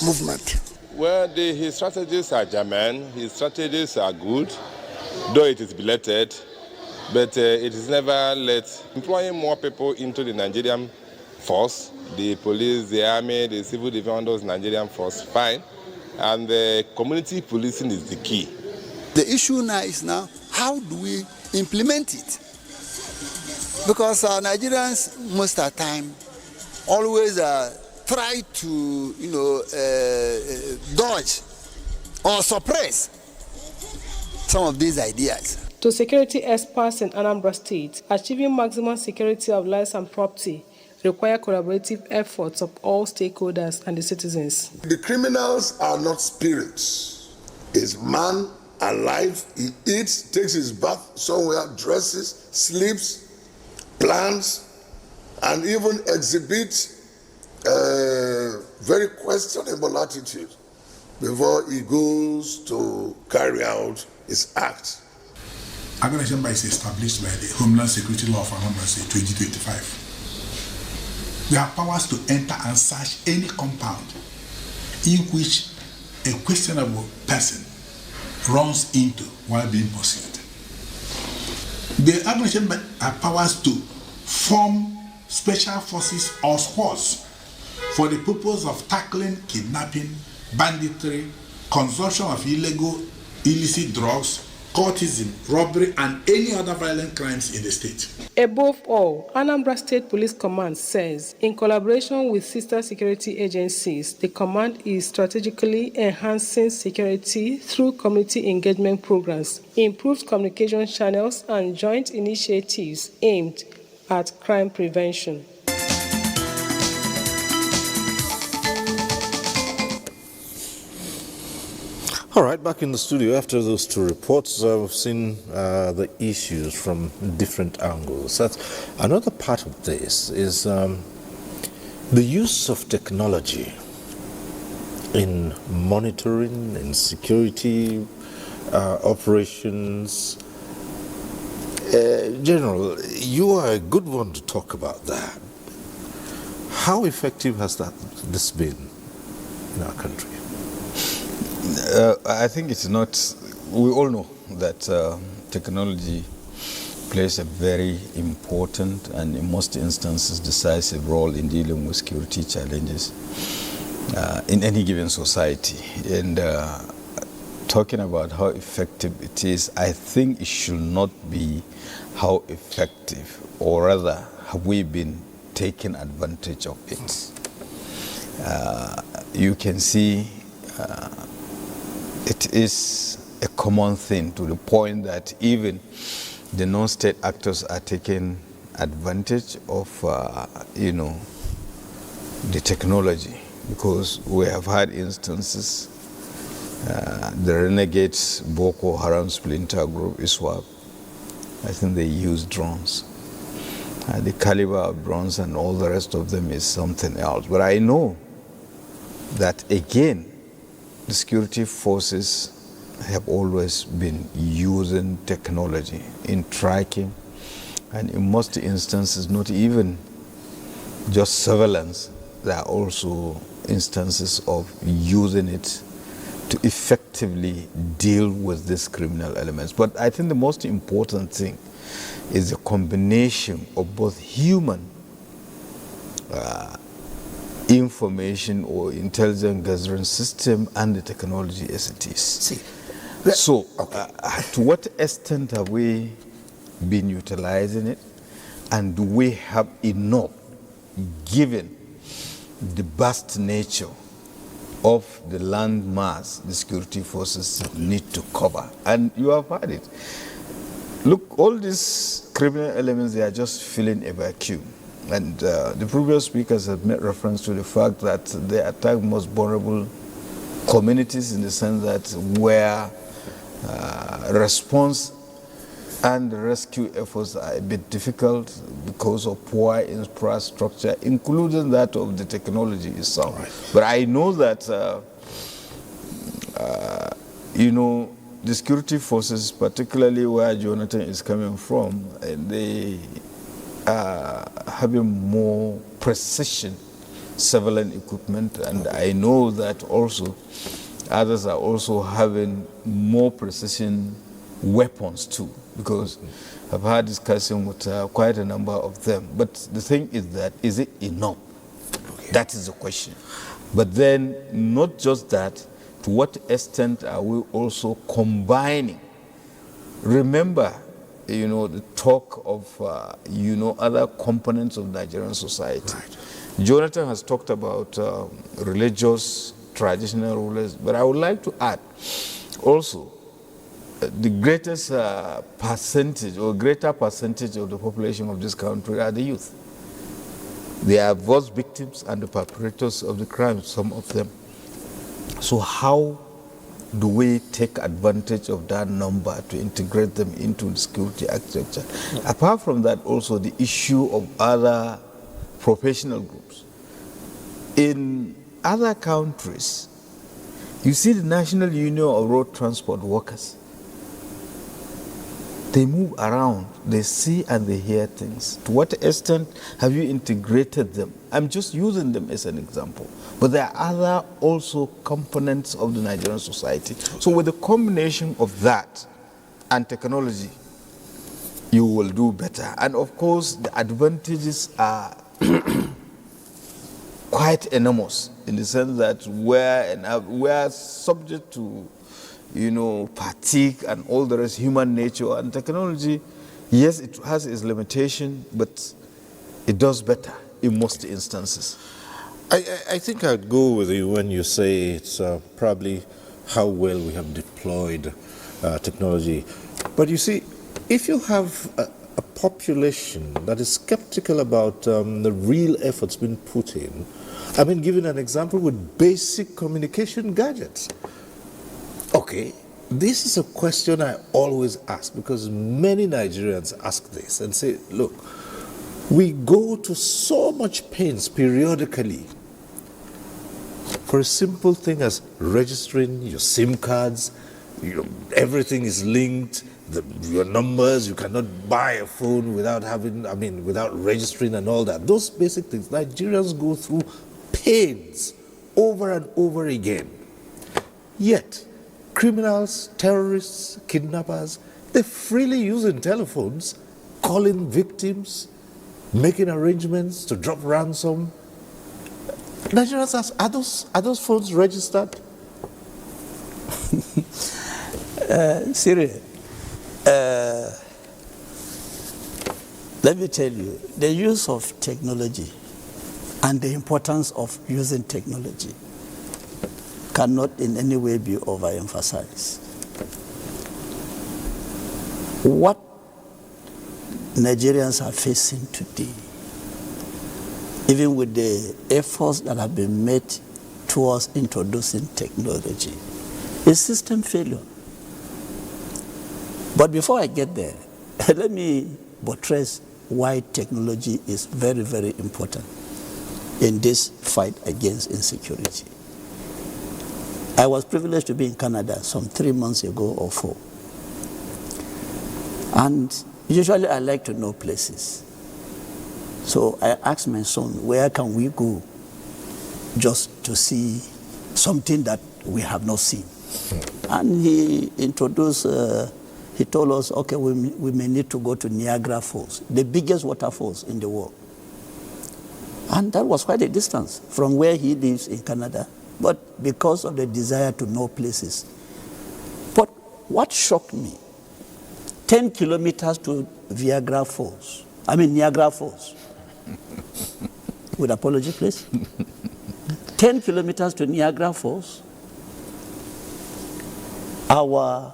[SPEAKER 18] movement.
[SPEAKER 19] Well, his strategies are germane, his strategies are good, though it is belated, but it is never let employing more people into the Nigerian force, the police, the army, the civil defenders, Nigerian force, fine. And the community policing is the key.
[SPEAKER 20] The issue now is how do we implement it? Because Nigerians most of the time always try to dodge or suppress some of these ideas.
[SPEAKER 17] To security experts in Anambra State, achieving maximum security of lives and property require collaborative efforts of all stakeholders and the citizens.
[SPEAKER 21] The criminals are not spirits. It's man alive. He eats, takes his bath somewhere, dresses, sleeps, plans, and even exhibits very questionable attitude before he goes to carry out his act.
[SPEAKER 22] Aggression is established by the Homeland Security Law of Anambra State 2025. We have powers to enter and search any compound in which a questionable person runs into while being pursued. The aggression have powers to form special forces or squads for the purpose of tackling kidnapping, banditry, consumption of illicit drugs, cultism, robbery, and any other violent crimes in the state.
[SPEAKER 17] Above all, Anambra State Police Command says, in collaboration with sister security agencies, the command is strategically enhancing security through community engagement programs, improved communication channels, and joint initiatives aimed at crime prevention.
[SPEAKER 1] All right, back in the studio after those two reports, we've seen the issues from different angles. That's another part of this is the use of technology in monitoring, in security operations. General, you are a good one to talk about that. How effective has this been in our country?
[SPEAKER 5] I think it's not, we all know that technology plays a very important and in most instances decisive role in dealing with security challenges in any given society. And talking about how effective it is, I think it should not be how effective, or rather, have we been taking advantage of it. You can see it is a common thing to the point that even the non-state actors are taking advantage of, the technology, because we have had instances. The renegades Boko Haram splinter group ISWAP, I think they use drones. The caliber of drones and all the rest of them is something else. But I know that again, the security forces have always been using technology in tracking, and in most instances, not even just surveillance, there are also instances of using it to effectively deal with these criminal elements. But I think the most important thing is the combination of both human information or intelligence gathering system and the technology as it is. So, to what extent have we been utilizing it, and do we have enough, given the vast nature of the land mass the security forces need to cover? And you have had it. Look, all these criminal elements, they are just filling a vacuum. And the previous speakers have made reference to the fact that they attack most vulnerable communities, in the sense that where response and rescue efforts are a bit difficult because of poor infrastructure, including that of the technology itself. Right. But I know that, the security forces, particularly where Jonathan is coming from, they are having more precision surveillance equipment, and I know that also others are also having more precision weapons too, because I've had discussion with quite a number of them. But the thing is that, is it enough? Okay. That is the question. But then, not just that, to what extent are we also combining? Remember, the talk of, other components of Nigerian society. Right. Jonathan has talked about religious, traditional rulers, but I would like to add also the greatest percentage or greater percentage of the population of this country are the youth. They are both victims and the perpetrators of the crimes, some of them. So how do we take advantage of that number to integrate them into the security architecture? Yeah. Apart from that, also the issue of other professional groups. In other countries, you see the National Union of Road Transport Workers. They move around, they see and they hear things. To what extent have you integrated them? I'm just using them as an example. But there are other also components of the Nigerian society. So with the combination of that and technology, you will do better. And of course, the advantages are quite enormous, in the sense that we're subject to fatigue and all the rest, human nature, and technology. Yes, it has its limitation, but it does better in most instances.
[SPEAKER 1] I think I'd go with you when you say it's probably how well we have deployed technology. But you see, if you have a population that is skeptical about the real efforts being put in, I mean, giving an example with basic communication gadgets. Okay, this is a question I always ask, because many Nigerians ask this and say, look, we go to so much pains periodically for a simple thing as registering your SIM cards. Everything is linked, your numbers, you cannot buy a phone without without registering and all that. Those basic things, Nigerians go through pains over and over again. Yet, criminals, terrorists, kidnappers, they're freely using telephones, calling victims, making arrangements to drop ransom. Nigerians ask, are those phones registered?
[SPEAKER 6] Cyril, let me tell you, the use of technology and the importance of using technology cannot in any way be overemphasized. What Nigerians are facing today, even with the efforts that have been made towards introducing technology, is system failure. But before I get there, let me buttress why technology is very, very important in this fight against insecurity. I was privileged to be in Canada some 3 months ago or 4. And usually I like to know places. So I asked my son, where can we go just to see something that we have not seen? And he introduced, he told us, okay, we may need to go to Niagara Falls, the biggest waterfalls in the world. And that was quite a distance from where he lives in Canada, but because of the desire to know places. But what shocked me, 10 kilometers to Niagara Falls, with apology, please. 10 kilometers to Niagara Falls, our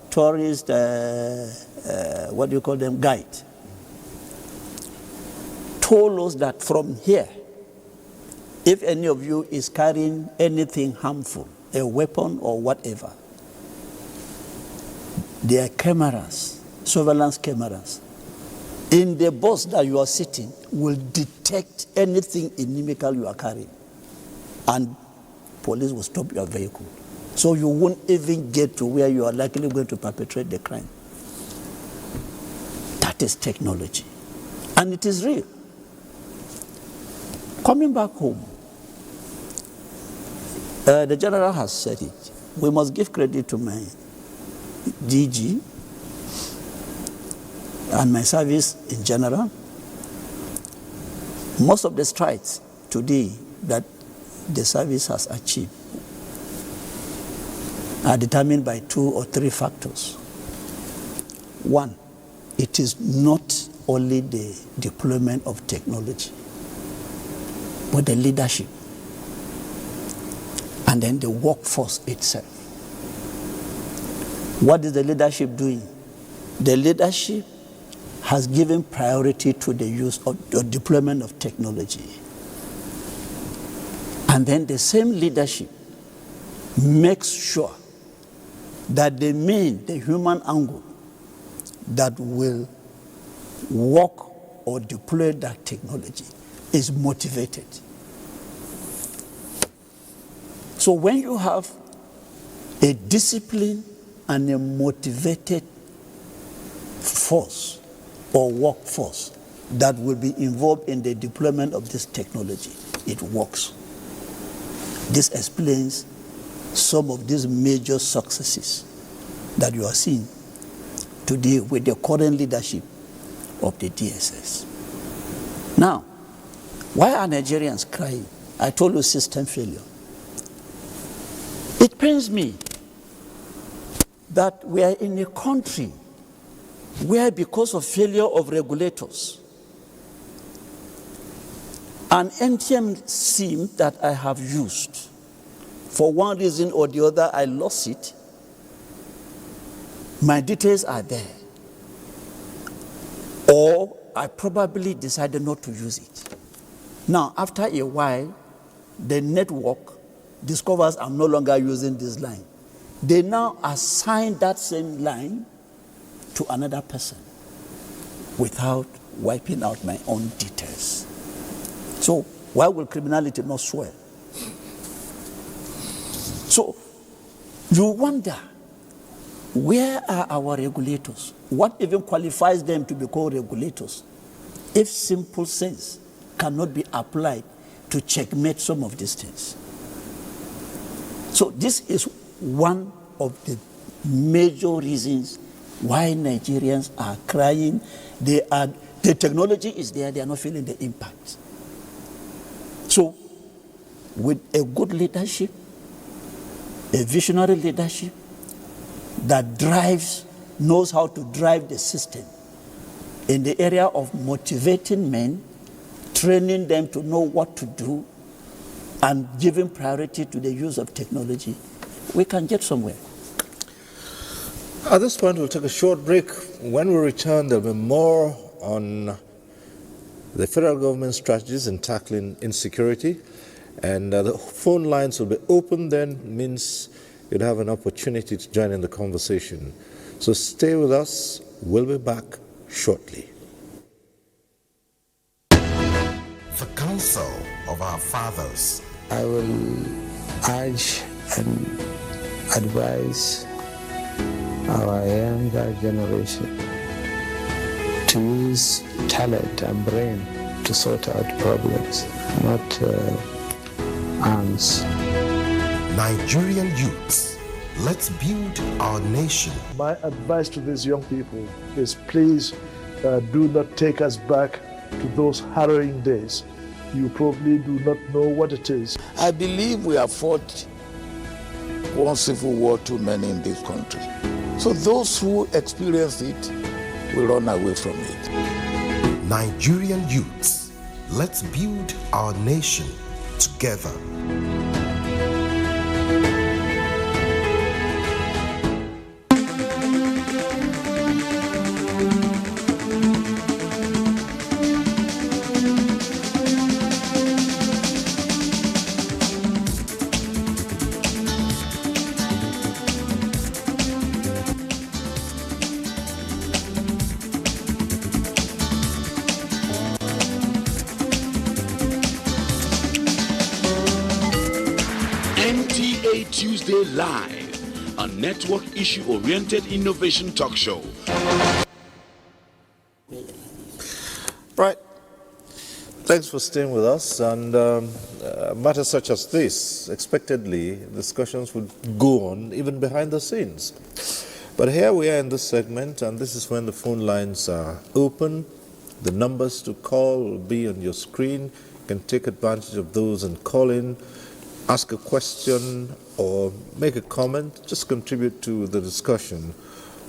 [SPEAKER 6] tourist, what do you call them, guide, told us that from here, if any of you is carrying anything harmful, a weapon or whatever, there are cameras, surveillance cameras, in the bus that you are sitting will detect anything inimical you are carrying. And police will stop your vehicle. So you won't even get to where you are likely going to perpetrate the crime. That is technology. And it is real. Coming back home, the general has said it. We must give credit to my DG and my service in general. Most of the strides today that the service has achieved are determined by 2 or 3 factors. One, it is not only the deployment of technology, but the leadership, and then the workforce itself. What is the leadership doing? The leadership has given priority to the use of the deployment of technology. And then the same leadership makes sure that the human angle that will work or deploy that technology is motivated. So when you have a disciplined and a motivated force or workforce that will be involved in the deployment of this technology, it works. This explains some of these major successes that you are seeing today with the current leadership of the DSS. Now, why are Nigerians crying? I told you system failure. It pains me that we are in a country where, because of failure of regulators, an NTA SIM that I have used, for one reason or the other, I lost it. My details are there. Or I probably decided not to use it. Now, after a while, the network discovers I'm no longer using this line. They now assign that same line to another person without wiping out my own details. So why will criminality not swell? So you wonder, where are our regulators? What even qualifies them to be called regulators if simple sense cannot be applied to checkmate some of these things? So this is one of the major reasons why Nigerians are crying. The technology is there, they are not feeling the impact. So, with a good leadership, a visionary leadership that knows how to drive the system in the area of motivating men, training them to know what to do, and giving priority to the use of technology, we can get somewhere.
[SPEAKER 1] At this point, we'll take a short break. When we return, there'll be more on the federal government strategies in tackling insecurity. And the phone lines will be open then, means you'd have an opportunity to join in the conversation. So stay with us. We'll be back shortly.
[SPEAKER 3] The counsel of our fathers.
[SPEAKER 4] I will urge and advise our younger generation to use talent and brain to sort out problems, not arms.
[SPEAKER 3] Nigerian youths, let's build our nation.
[SPEAKER 23] My advice to these young people is please do not take us back to those harrowing days. You probably do not know what it is.
[SPEAKER 24] I believe we have fought one civil war too many in this country. So those who experience it will run away from it.
[SPEAKER 3] Nigerian youths, let's build our nation together.
[SPEAKER 25] NTA Tuesday Live, a network issue-oriented innovation talk show.
[SPEAKER 1] Right. Thanks for staying with us. And matters such as this, expectedly, discussions would go on even behind the scenes. But here we are in this segment, and this is when the phone lines are open. The numbers to call will be on your screen. You can take advantage of those and call in, ask a question or make a comment, just contribute to the discussion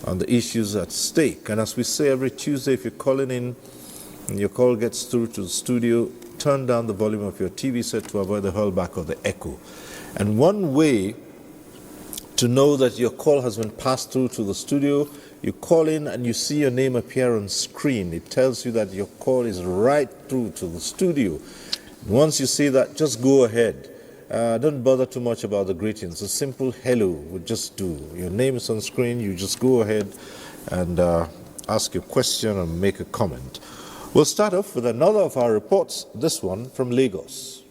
[SPEAKER 1] on the issues at stake. And as we say every Tuesday, if you're calling in and your call gets through to the studio, turn down the volume of your TV set to avoid the hurlback of the echo. And one way to know that your call has been passed through to the studio, you call in and you see your name appear on screen. It tells you that your call is right through to the studio. Once you see that, just go ahead. Don't bother too much about the greetings. A simple hello would just do. Your name is on screen, you just go ahead and ask your question and make a comment. We'll start off with another of our reports, this one from Lagos.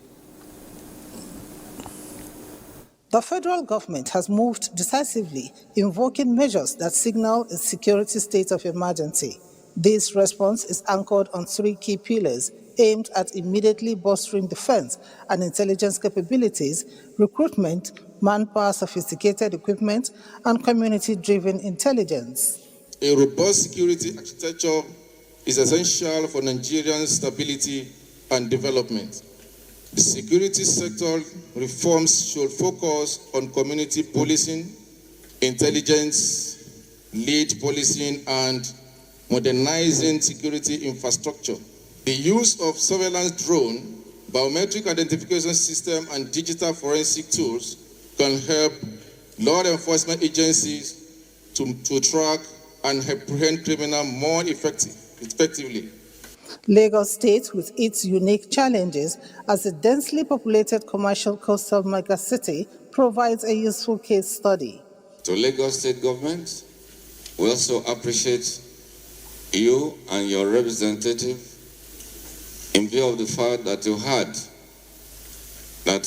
[SPEAKER 26] The federal government has moved decisively, invoking measures that signal a security state of emergency. This response is anchored on three key pillars aimed at immediately bolstering defense and intelligence capabilities, recruitment, manpower, sophisticated equipment, and community-driven intelligence.
[SPEAKER 27] A robust security architecture is essential for Nigeria's stability and development. The security sector reforms should focus on community policing, intelligence, lead policing, and modernizing security infrastructure. The use of surveillance drone, biometric identification system, and digital forensic tools can help law enforcement agencies to track and apprehend criminals more effectively.
[SPEAKER 26] Lagos State, with its unique challenges as a densely populated commercial coastal megacity, provides a useful case study.
[SPEAKER 27] To Lagos State government, we also appreciate you and your representative in view of the fact that you heard that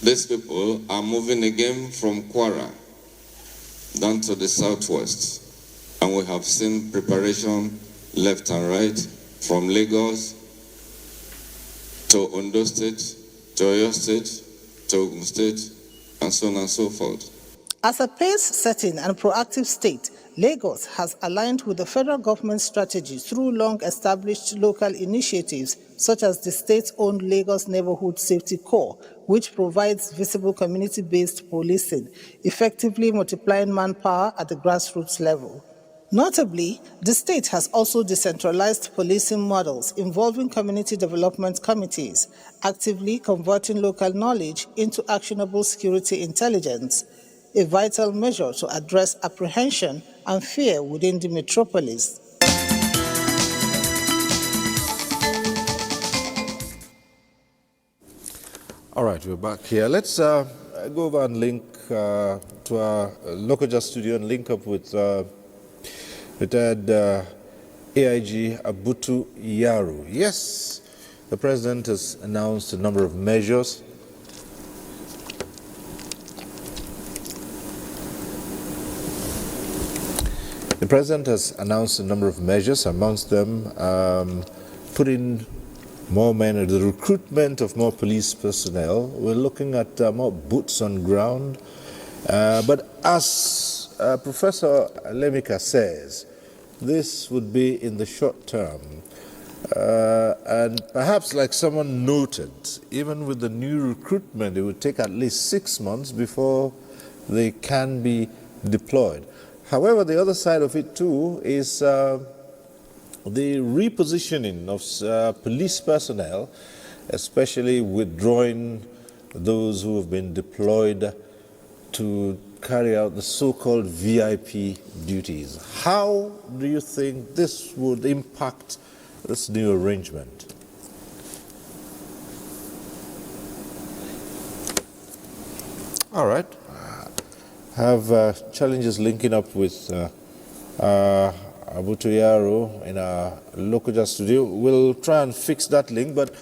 [SPEAKER 27] these people are moving again from Kwara down to the southwest. And we have seen preparation left and right from Lagos to Ondo State, to Oyo State, to Ogun State, and so on and so forth.
[SPEAKER 26] As a pace-setting and proactive state, Lagos has aligned with the federal government's strategy through long-established local initiatives such as the state-owned Lagos Neighborhood Safety Corps, which provides visible community-based policing, effectively multiplying manpower at the grassroots level. Notably, the state has also decentralized policing models involving community development committees, actively converting local knowledge into actionable security intelligence, a vital measure to address apprehension and fear within the metropolis.
[SPEAKER 1] All right, we're back here. Let's go over and link to our Lokoja studio and link up with retired AIG Abutu Yaru. Yes, the president has announced a number of measures. The president has announced a number of measures, amongst them putting more men in the recruitment of more police personnel. We're looking at more boots on ground. But as Professor Lemika says, this would be in the short term. And perhaps, like someone noted, even with the new recruitment, it would take at least 6 months before they can be deployed. However, the other side of it too is the repositioning of police personnel, especially withdrawing those who have been deployed to carry out the so-called VIP duties. How do you think this would impact this new arrangement? All right. Have challenges linking up with Abutu Yaru in our Lokoja studio. We'll try and fix that link, but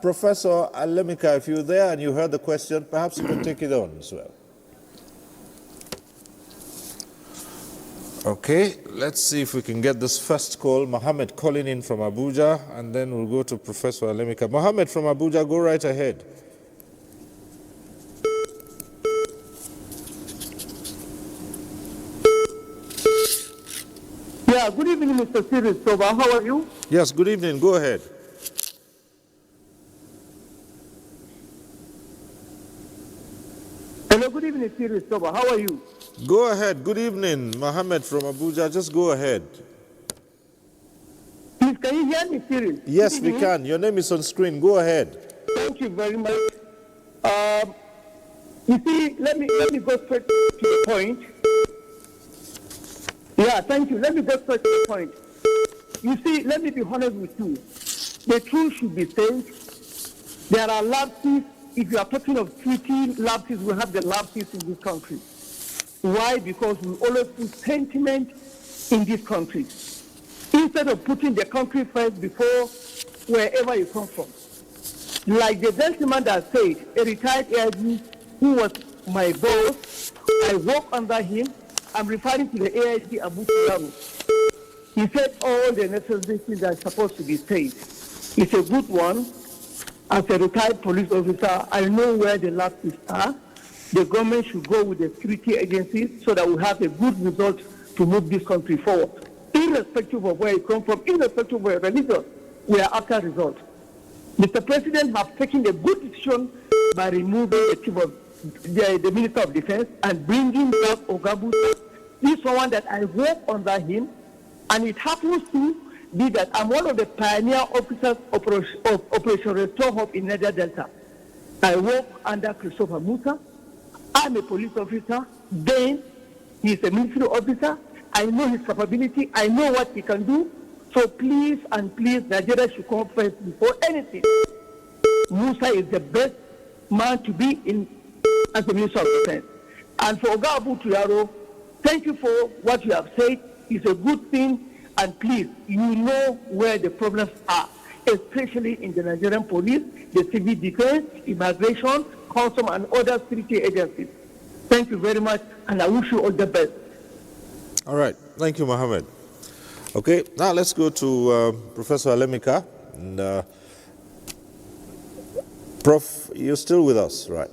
[SPEAKER 1] Professor Alemika, if you're there and you heard the question, perhaps you can take it on as well. Okay, let's see if we can get this first call. Mohammed calling in from Abuja, and then we'll go to Professor Alemika. Mohammed from Abuja, go right ahead.
[SPEAKER 2] Yeah, good evening, Mr. Cyril Soba. How are you?
[SPEAKER 1] Yes, good evening. Go ahead.
[SPEAKER 2] Hello, good evening, Cyril Soba. How are you?
[SPEAKER 1] Go ahead. Good evening, Mohammed from Abuja. Just go ahead.
[SPEAKER 2] Please, can you hear me, Cyril?
[SPEAKER 1] Yes, we can. Your name is on screen. Go ahead.
[SPEAKER 2] Thank you very much. You see, let me go straight to the point. Yeah, thank you. Let me go straight to the point. You see, let me be honest with you. The truth should be said. There are lapses. If you are talking of treaty lapses, we have the lapses in this country. Why? Because we always put sentiment in this country, instead of putting the country first before wherever you come from. Like the gentleman that said, a retired AIG who was my boss, I work under him. I'm referring to the AIG Abuja Yaru. He said all the necessary things that are supposed to be said. It's a good one. As a retired police officer, I know where the lapses are. The government should go with the security agencies so that we have a good result to move this country forward. Irrespective of where you come from, irrespective of where religion, we are after result. Mr. President has taken a good decision by removing the chief of the Minister of Defense and bringing back Ogabu. This is someone that I work under him, and it happens to be that I'm one of the pioneer officers of Operation Restore Hope in Niger Delta. I work under Christopher Musa. I'm a police officer. Then he's a military officer. I know his capability. I know what he can do. So please and please, Nigeria should come first before anything. Musa is the best man to be in as the Minister of Defense. And for Ogabu Tuyaro, thank you for what you have said. It's a good thing. And please, you know where the problems are, especially in the Nigerian police, the civil defense, immigration, custom, and other security agencies. Thank you very much, and I wish you all the best.
[SPEAKER 1] All right. Thank you, Mohammed. Okay, now let's go to Professor Alemika. And, Prof, you're still with us, right?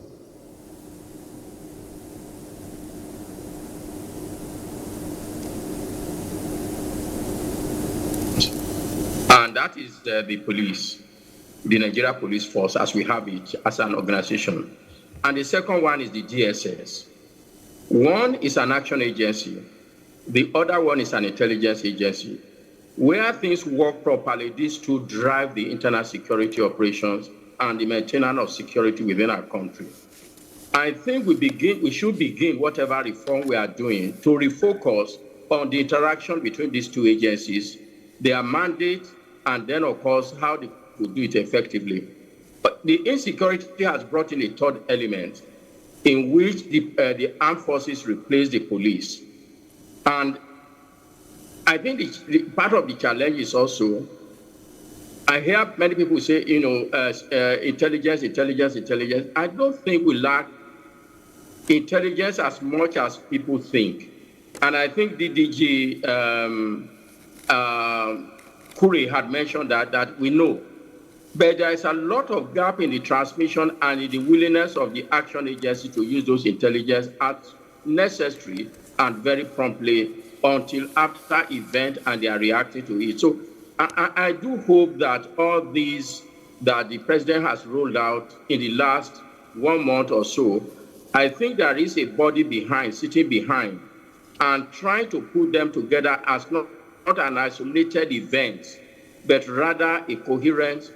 [SPEAKER 7] And that is the police, the Nigeria Police Force, as we have it as an organization. And the second one is the DSS. One is an action agency. The other one is an intelligence agency. Where things work properly, these two drive the internal security operations and the maintenance of security within our country. I think we should begin whatever reform we are doing to refocus on the interaction between these two agencies, their mandate, and then, of course, how they could do it effectively. But the insecurity has brought in a third element in which the armed forces replace the police. And I think part of the challenge is also, I hear many people say, intelligence. I don't think we lack intelligence as much as people think. And I think DDG Kuri had mentioned that we know. But there is a lot of gap in the transmission and in the willingness of the action agency to use those intelligence as necessary and very promptly until after event and they are reacting to it. So I do hope that all these that the president has rolled out in the last 1 month or so, I think there is a body behind, sitting behind, and trying to put them together as not an isolated event, but rather a coherent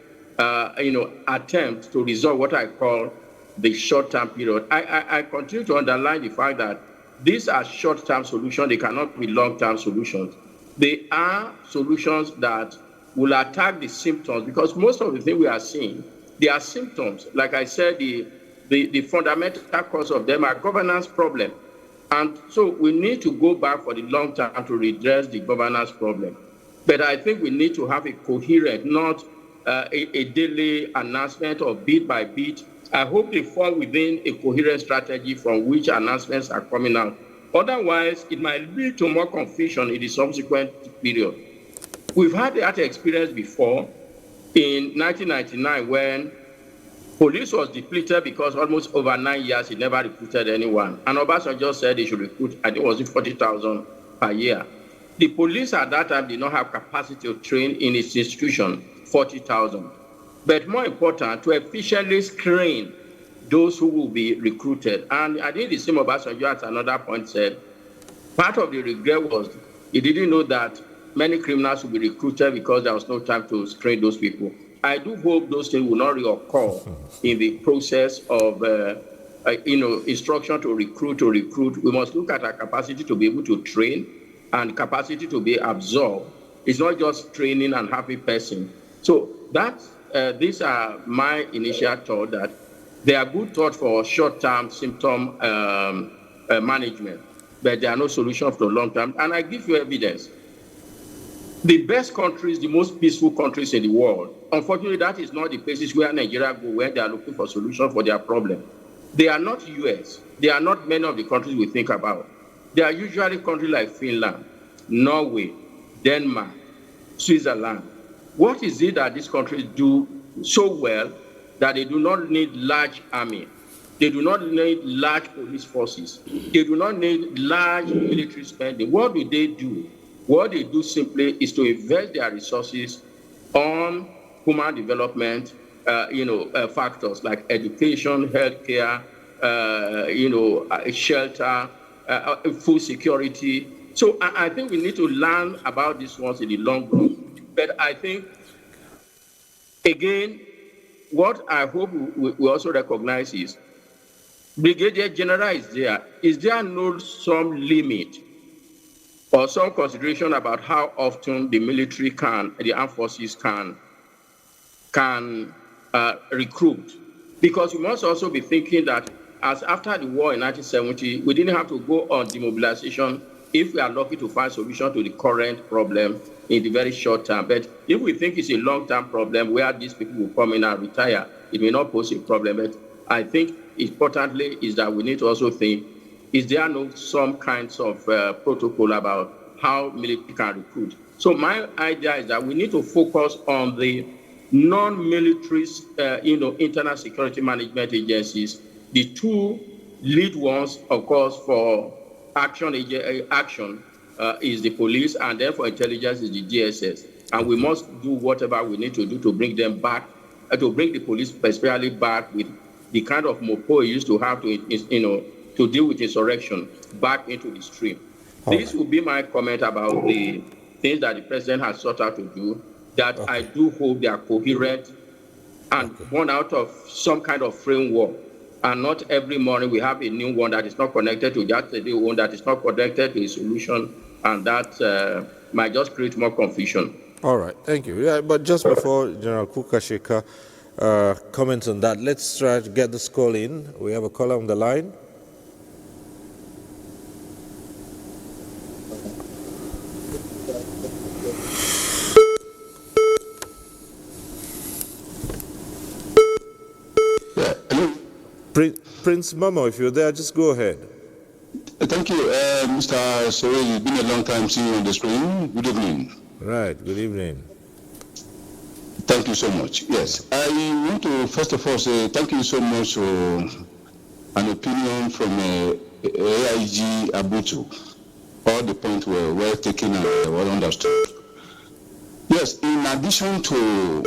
[SPEAKER 7] attempt to resolve what I call the short-term period. I continue to underline the fact that these are short-term solutions. They cannot be long-term solutions. They are solutions that will attack the symptoms, because most of the things we are seeing, they are symptoms. Like I said, the fundamental cause of them are governance problems. And so we need to go back for the long term to redress the governance problem. But I think we need to have a coherent, not a daily announcement or bit by bit. I hope they fall within a coherent strategy from which announcements are coming out. Otherwise, it might lead to more confusion in the subsequent period. We've had that experience before in 1999 when police was depleted because almost over 9 years it never recruited anyone. And Obasanjo said they should recruit, I think it was 40,000 per year. The police at that time did not have capacity to train in its institution 40,000. But more important, to efficiently screen those who will be recruited. And I think the same Obasanjo at another point said, part of the regret was he didn't know that many criminals will be recruited because there was no time to screen those people. I do hope those things will not reoccur in the process of instruction to recruit. We must look at our capacity to be able to train and capacity to be absorbed. It's not just training and happy person. So these are my initial thought, that they are good thoughts for short-term symptom management, but there are no solutions for long-term. And I give you evidence. The best countries, the most peaceful countries in the world, unfortunately, that is not the places where Nigeria go, where they are looking for solutions for their problem. They are not US. They are not many of the countries we think about. They are usually countries like Finland, Norway, Denmark, Switzerland. What is it that these countries do so well that they do not need large army? They do not need large police forces. They do not need large military spending. What do they do? What they do simply is to invest their resources on human development, factors like education, healthcare, shelter, food security. So I think we need to learn about these ones in the long run. But I think, again, what I hope we also recognize is Brigadier General is there. Is there some limit or some consideration about how often the military the armed forces can recruit? Because we must also be thinking that as after the war in 1970, we didn't have to go on demobilization if we are lucky to find solution to the current problem in the very short term. But if we think it's a long-term problem where these people will come in and retire, it may not pose a problem. But I think importantly is that we need to also think, is there some kinds of protocol about how military can recruit? So my idea is that we need to focus on the non-military, internal security management agencies. The two lead ones, of course, for action is the police, and then for intelligence is the DSS. And we must do whatever we need to do to bring them back, to bring the police especially back with the kind of mopo it used to have to, to deal with insurrection back into the stream. This will be my comment about the things that the president has sought out to do, that I do hope they are coherent and born out of some kind of framework. And not every morning we have a new one that is not connected to yesterday's one, that is not connected to a solution, and that might just create more confusion.
[SPEAKER 1] All right, thank you. Yeah, but just before General Kukasheka comments on that, let's try to get this call in. We have a caller on the line. Prince Momo, if you're there, just go ahead.
[SPEAKER 8] Thank you, Mr. Sorry. It's been a long time seeing you on the screen. Good evening.
[SPEAKER 1] Right, good evening.
[SPEAKER 8] Thank you so much. Yes, I want to first of all say thank you so much for an opinion from AIG Abuja. All the points were well taken and well understood. Yes, in addition to,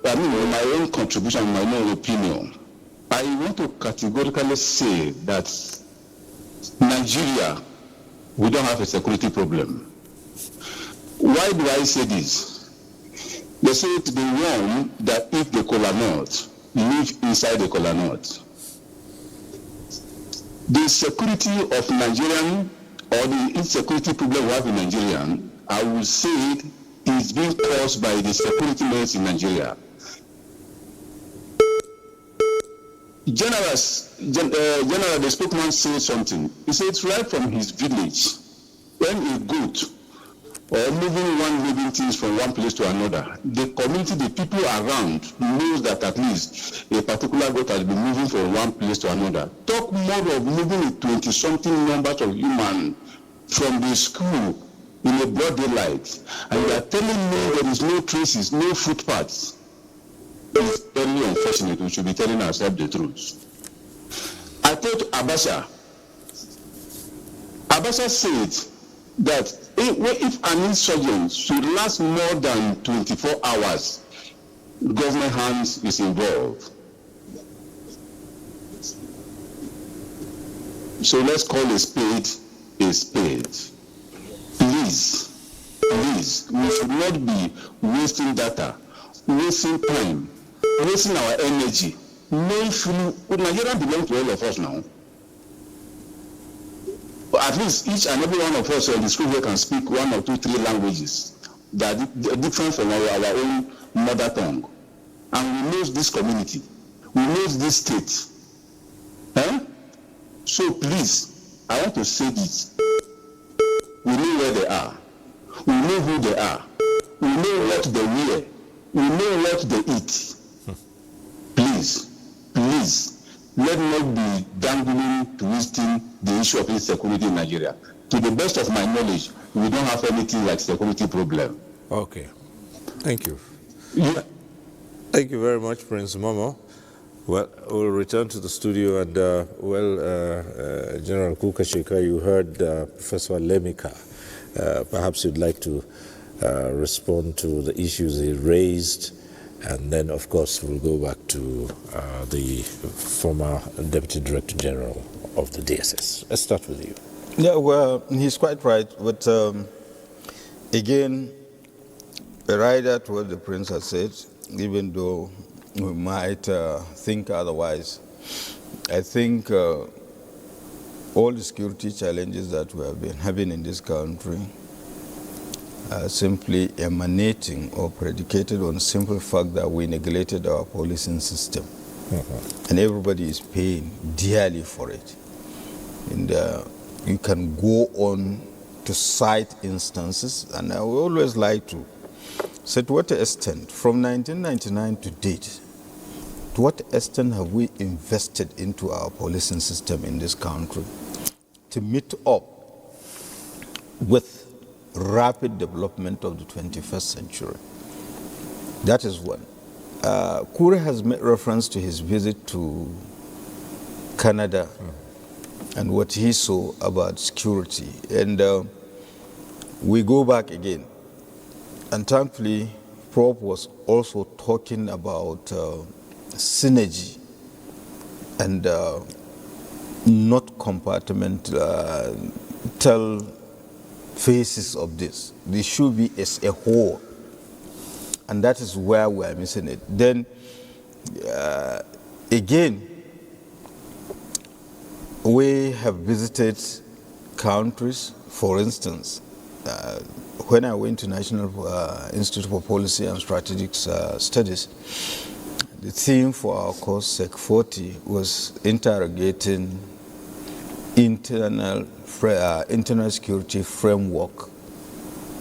[SPEAKER 8] my own contribution, my own opinion, I want to categorically say that Nigeria, we don't have a security problem. Why do I say this? They say to the one that eat the kola nut, live inside the kola nut. The security of Nigerian, or the insecurity problem we have in Nigeria, I will say it is being caused by the security men in Nigeria. General, the spokesman said something. He said it's right from his village. When a goat or moving one living things from one place to another, the community, the people around knows that at least a particular goat has been moving from one place to another. Talk more of moving a 20-something numbers of human from the school in a broad daylight, and you are telling me there is no traces, no footpaths. It's very unfortunate. We should be telling ourselves the truth. I told Abuja said that if an insurgent should last more than 24 hours, government hands is involved. So let's call a spade a spade. Please, we should not be wasting data, wasting time, wasting our energy. Nigeria belongs to all of us now. At least each and every one of us in the school here can speak 1 or 2, 3 languages that are different from our own mother tongue. And we know this community, we know this state. So please, I want to say this. We know where they are. We know who they are. We know what they wear. We know what they eat. Please, let not be dangling, twisting the issue of insecurity in Nigeria. To the best of my knowledge, we don't have anything like security problem.
[SPEAKER 1] Okay. Thank you. Thank you very much, Prince Momo. Well, we'll return to the studio and, General Kukasheka, you heard Professor Lemika. Perhaps you'd like to respond to the issues he raised, and then, of course, we'll go back to the former Deputy Director General of the DSS. Let's start with you.
[SPEAKER 5] Yeah, well, he's quite right. But again, right at what the Prince has said, even though we might think otherwise, I think all the security challenges that we have been having in this country are simply emanating or predicated on the simple fact that we neglected our policing system. And everybody is paying dearly for it. And you can go on to cite instances, and I would always like to say to what extent, from 1999 to date, to what extent have we invested into our policing system in this country to meet up with rapid development of the 21st century? That is one. Kure has made reference to his visit to Canada and what he saw about security. And we go back again. And thankfully, Prof was also talking about synergy and not compartmental phases of this. They should be as a whole. And that is where we are missing it. Then, again, we have visited countries, for instance, when I went to National Institute for Policy and Strategic Studies, the theme for our course, Sec 40, was interrogating internal security framework,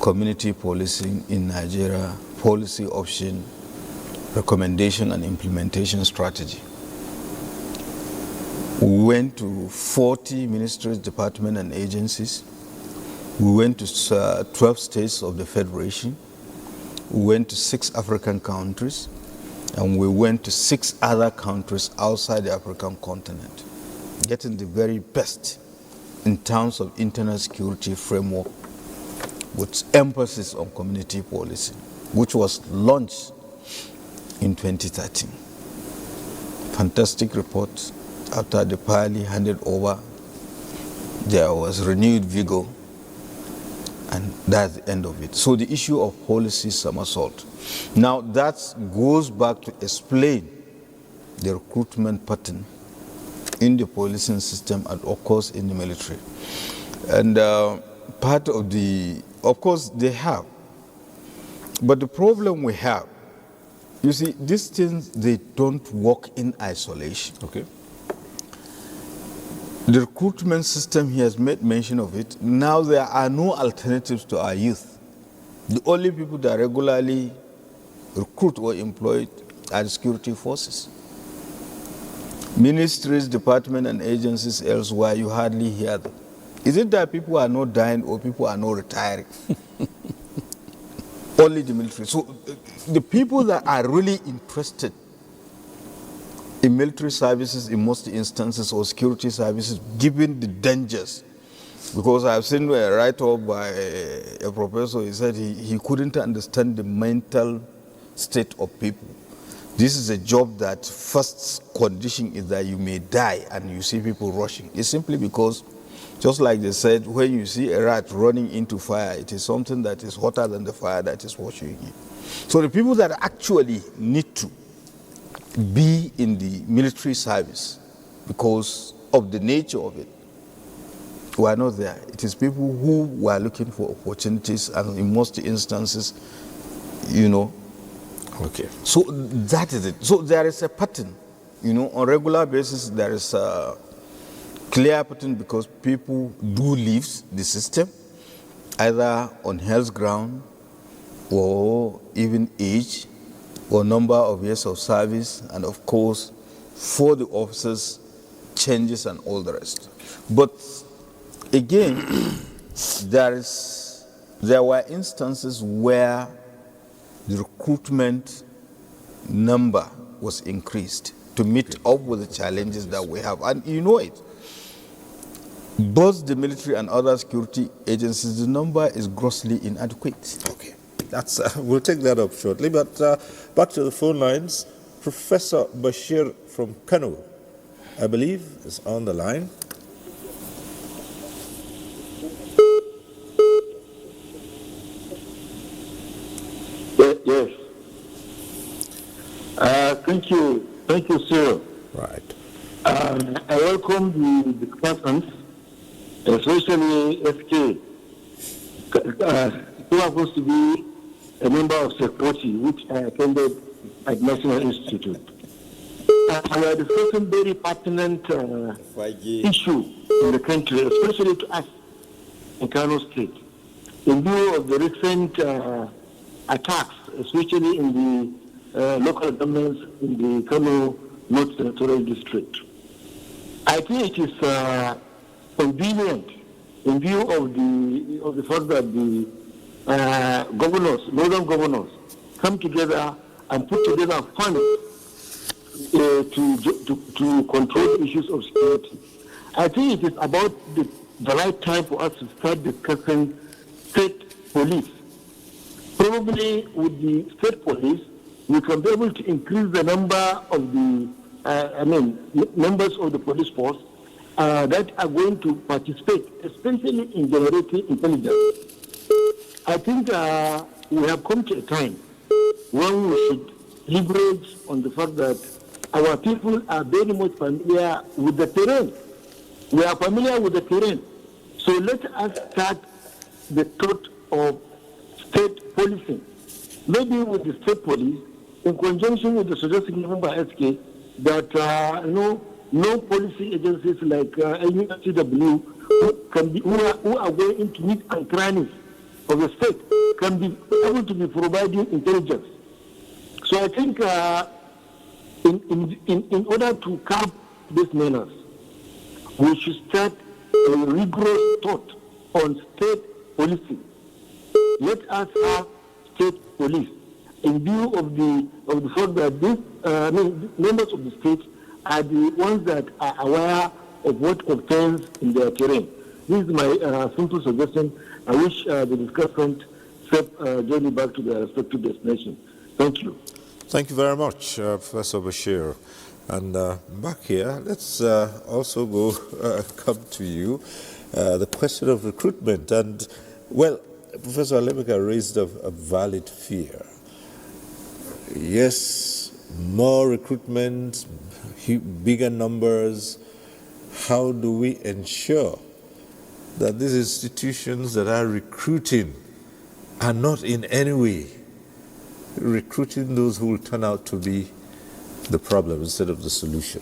[SPEAKER 5] community policing in Nigeria, policy option, recommendation and implementation strategy. We went to 40 ministries, departments, and agencies. We went to 12 states of the Federation. We went to 6 African countries, and we went to 6 other countries outside the African continent, getting the very best in terms of internal security framework with emphasis on community policy, which was launched in 2013. Fantastic report. After the party handed over, there was renewed vigor, and that's the end of it. So the issue of policy somersault. Now that goes back to explain the recruitment pattern in the policing system and of course in the military. And part of course they have. But the problem we have, you see, these things, they don't work in isolation.
[SPEAKER 1] Okay.
[SPEAKER 5] The recruitment system, he has made mention of it. Now there are no alternatives to our youth. The only people that regularly recruit or employ are the security forces. Ministries, departments, and agencies elsewhere, you hardly hear them. Is it that people are not dying or people are not retiring? Only the military. So the people that are really interested in military services in most instances or security services, given the dangers, because I've seen a write-up by a professor, he said he couldn't understand the mental state of people. This is a job that first condition is that you may die and you see people rushing. It's simply because, just like they said, when you see a rat running into fire, it is something that is hotter than the fire that is watching you. So the people that actually need to be in the military service because of the nature of it were not there. It is people who were looking for opportunities, and in most instances, you know.
[SPEAKER 1] Okay.
[SPEAKER 5] So that is it. So there is a pattern, you know, on regular basis. There is a clear pattern because people do leave the system, either on health ground or even age or number of years of service, and of course, for the officers, changes and all the rest. But again, there were instances where the recruitment number was increased to meet up with the challenges that we have. And you know it. Both the military and other security agencies, the number is grossly inadequate.
[SPEAKER 1] Okay. We'll take that up shortly. But back to the phone lines. Professor Bashir from Kano, I believe, is on the line.
[SPEAKER 10] Yes. Thank you, sir.
[SPEAKER 1] Right.
[SPEAKER 10] I welcome the discussants, especially SK, who happens to be a member of Security, which I attended at National Institute. We are discussing very pertinent issue in the country, especially to us in Kano State, in view of the recent attacks, especially in the local governments in the Kano North Territorial District. I think it is convenient in view of the fact that the northern governors, come together and put together funds to control issues of security. I think it is about the right time for us to start discussing state police Probably with the state police, we can be able to increase the number of the, members of the police force that are going to participate, especially in generating intelligence. I think we have come to a time when we should leverage on the fact that our people are very much familiar with the terrain. We are familiar with the terrain. So let us start the thought of state policing. Maybe with the state police, in conjunction with the suggestion given by SK, that no policy agencies like NCW who are going into meet and crannies of the state can be able to be providing intelligence. So I think in order to curb these menace, we should start a rigorous thought on state policing. Let us have state police in view of the fact that these members of the state are the ones that are aware of what contains in their terrain. This is my simple suggestion. I wish the discussant set journey back to their respective destination. Thank you.
[SPEAKER 1] Thank you very much, Professor Bashir. And back here, let's also come to you. The question of recruitment. And, well, Professor Alemeka raised a valid fear. Yes, more recruitment, bigger numbers. How do we ensure that these institutions that are recruiting are not in any way recruiting those who will turn out to be the problem instead of the solution?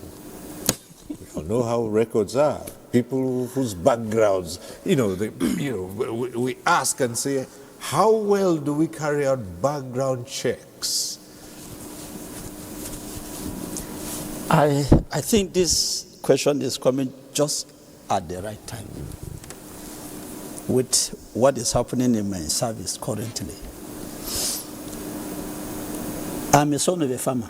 [SPEAKER 1] We all know how records are. People whose backgrounds, we ask and say, how well do we carry out background checks?
[SPEAKER 6] I think this question is coming just at the right time with what is happening in my service currently. I'm a son of a farmer.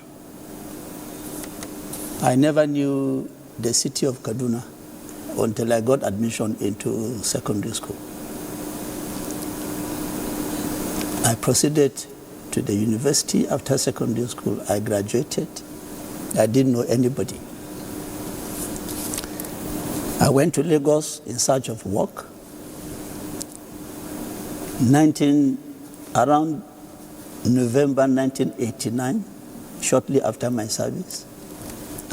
[SPEAKER 6] I never knew the city of Kaduna until I got admission into secondary school. I proceeded to the university after secondary school. I graduated. I didn't know anybody. I went to Lagos in search of work. Around November 1989, shortly after my service,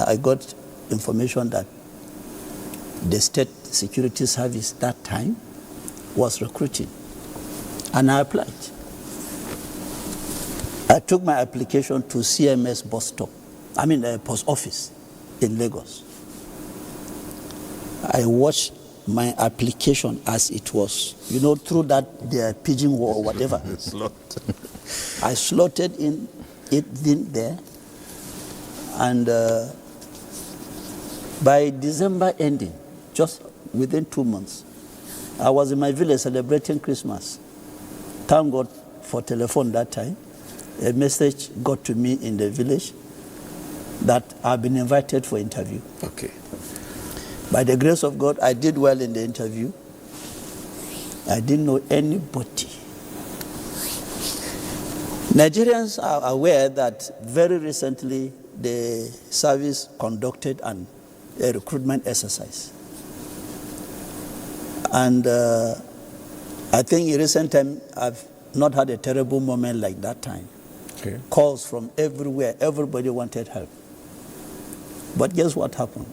[SPEAKER 6] I got information that the State Security Service that time was recruiting, and I applied. I took my application to CMS post office in Lagos. I watched my application as it was, through that their pigeon wall or whatever. I slotted in there, and by December ending, just within 2 months, I was in my village celebrating Christmas. Thank God for telephone that time. A message got to me in the village that I've been invited for interview.
[SPEAKER 1] Okay.
[SPEAKER 6] By the grace of God, I did well in the interview. I didn't know anybody. Nigerians are aware that very recently the service conducted a recruitment exercise. And I think in recent time, I've not had a terrible moment like that time.
[SPEAKER 1] Okay.
[SPEAKER 6] Calls from everywhere. Everybody wanted help. But guess what happened?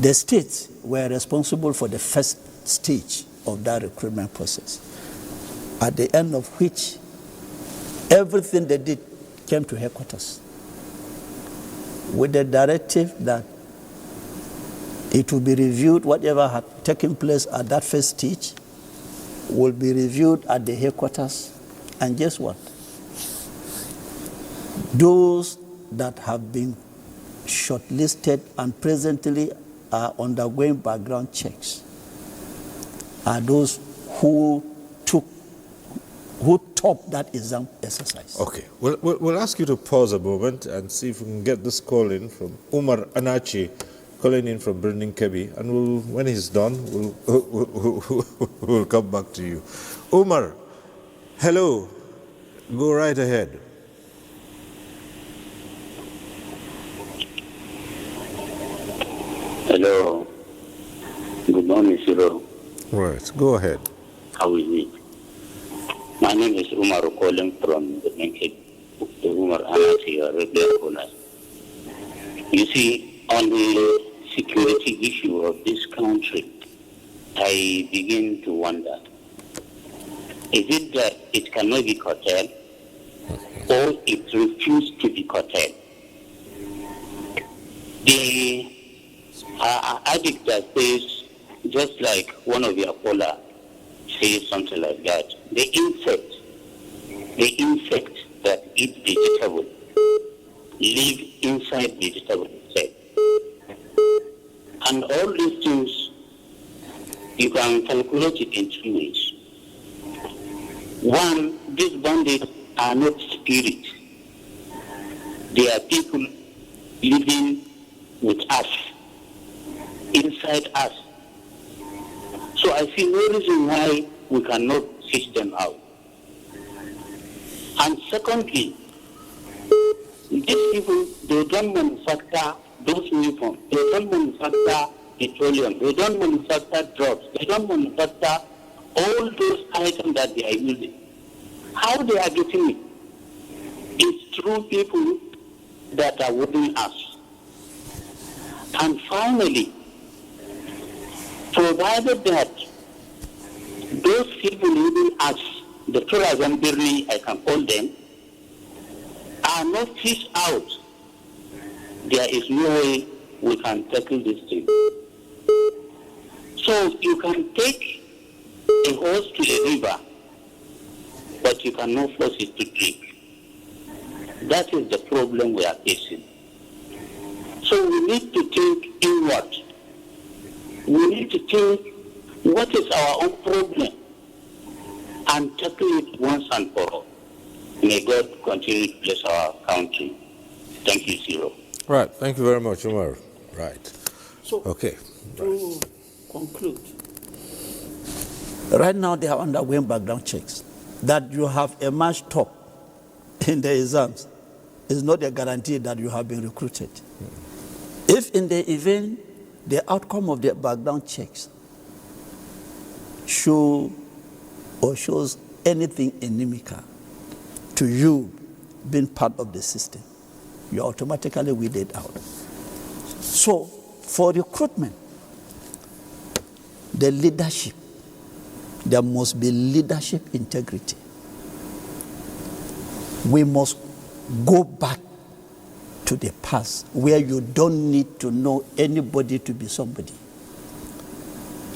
[SPEAKER 6] The states were responsible for the first stage of that recruitment process, at the end of which everything they did came to headquarters with the directive that it will be reviewed, whatever had taken place at that first stage will be reviewed at the headquarters. And guess what? Those that have been shortlisted and presently are undergoing background checks are those who topped that exam exercise.
[SPEAKER 1] Okay, we'll ask you to pause a moment and see if we can get this call in from Umar Anachi, calling in from Birnin Kebbi, and when he's done, we'll come back to you. Umar, Hello. Go right ahead.
[SPEAKER 9] Hello. Good morning, Cyril.
[SPEAKER 1] Right. Go ahead.
[SPEAKER 9] How is it? My name is Umar calling from the Menkid, the Umar Anati, regular owners. You see, on the security issue of this country, I begin to wonder, is it that it cannot be curtailed, or it refused to be curtailed? The addict that says, just like one of your caller says something like that, the insect that eat vegetable live inside vegetable itself. And all these things, you can calculate it in 2 ways. One, these bandits are not spirits. They are people living with us, inside us. So I see no reason why we cannot fish them out. And secondly, these people, they don't manufacture those weapons. They don't manufacture petroleum. They don't manufacture drugs. They don't manufacture all those items that they are using. How they are getting it? It's through people that are within us. And finally, provided that those people within us, the tourism barely I can call them, are not fished out, there is no way we can tackle this thing. So you can take a horse to a river, but you cannot force it to drink. That is the problem we are facing. So we need to think inward. We need to think what is our own problem and tackle it once and for all. May God continue to bless our country. Thank you, Cyril.
[SPEAKER 1] Right. Thank you very much, Umar. Right.
[SPEAKER 6] So,
[SPEAKER 1] okay.
[SPEAKER 6] To conclude, right now they are undergoing background checks. That you have emerged top in the exams is not a guarantee that you have been recruited. If in the event the outcome of the background checks shows anything inimical to you being part of the system, you are automatically weeded out. So for recruitment, the leadership, there must be leadership integrity. We must go back to the past where you don't need to know anybody to be somebody.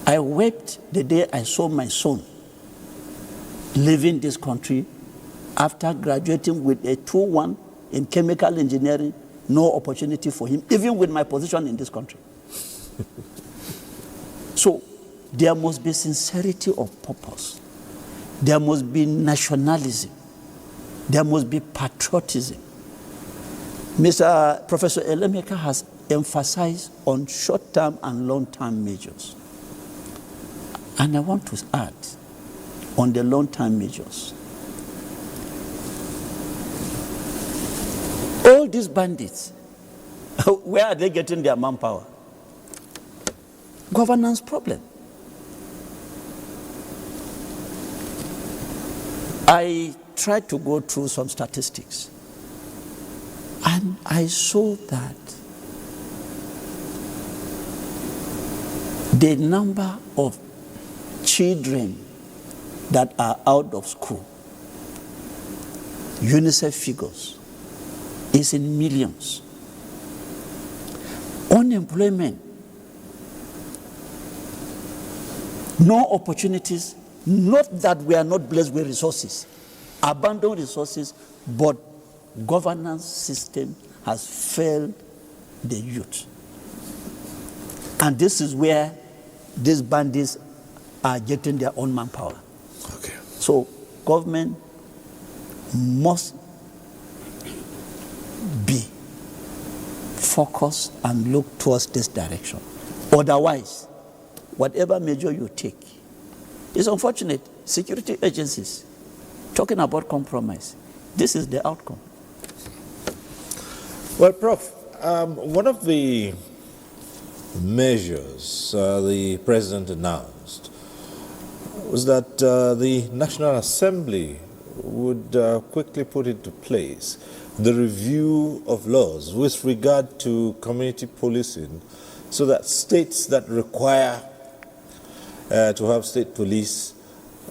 [SPEAKER 6] I wept the day I saw my son leaving this country after graduating with a 2-1 in chemical engineering, no opportunity for him, even with my position in this country. So there must be sincerity of purpose. There must be nationalism. There must be patriotism. Professor Elemeka has emphasized on short-term and long-term measures. And I want to add on the long-term measures. All these bandits, where are they getting their manpower? Governance problem. I tried to go through some statistics, and I saw that the number of children that are out of school, UNICEF figures, is in millions. Unemployment, no opportunities, not that we are not blessed with resources, abundant resources, but governance system has failed the youth. And this is where these bandits are getting their own manpower.
[SPEAKER 1] Okay.
[SPEAKER 6] So government must be focused and look towards this direction. Otherwise, whatever measure you take, it's unfortunate. Security agencies, Talking about compromise, this is the outcome.
[SPEAKER 1] Well, Prof, one of the measures the President announced was that the National Assembly would quickly put into place the review of laws with regard to community policing, so that states that require to have state police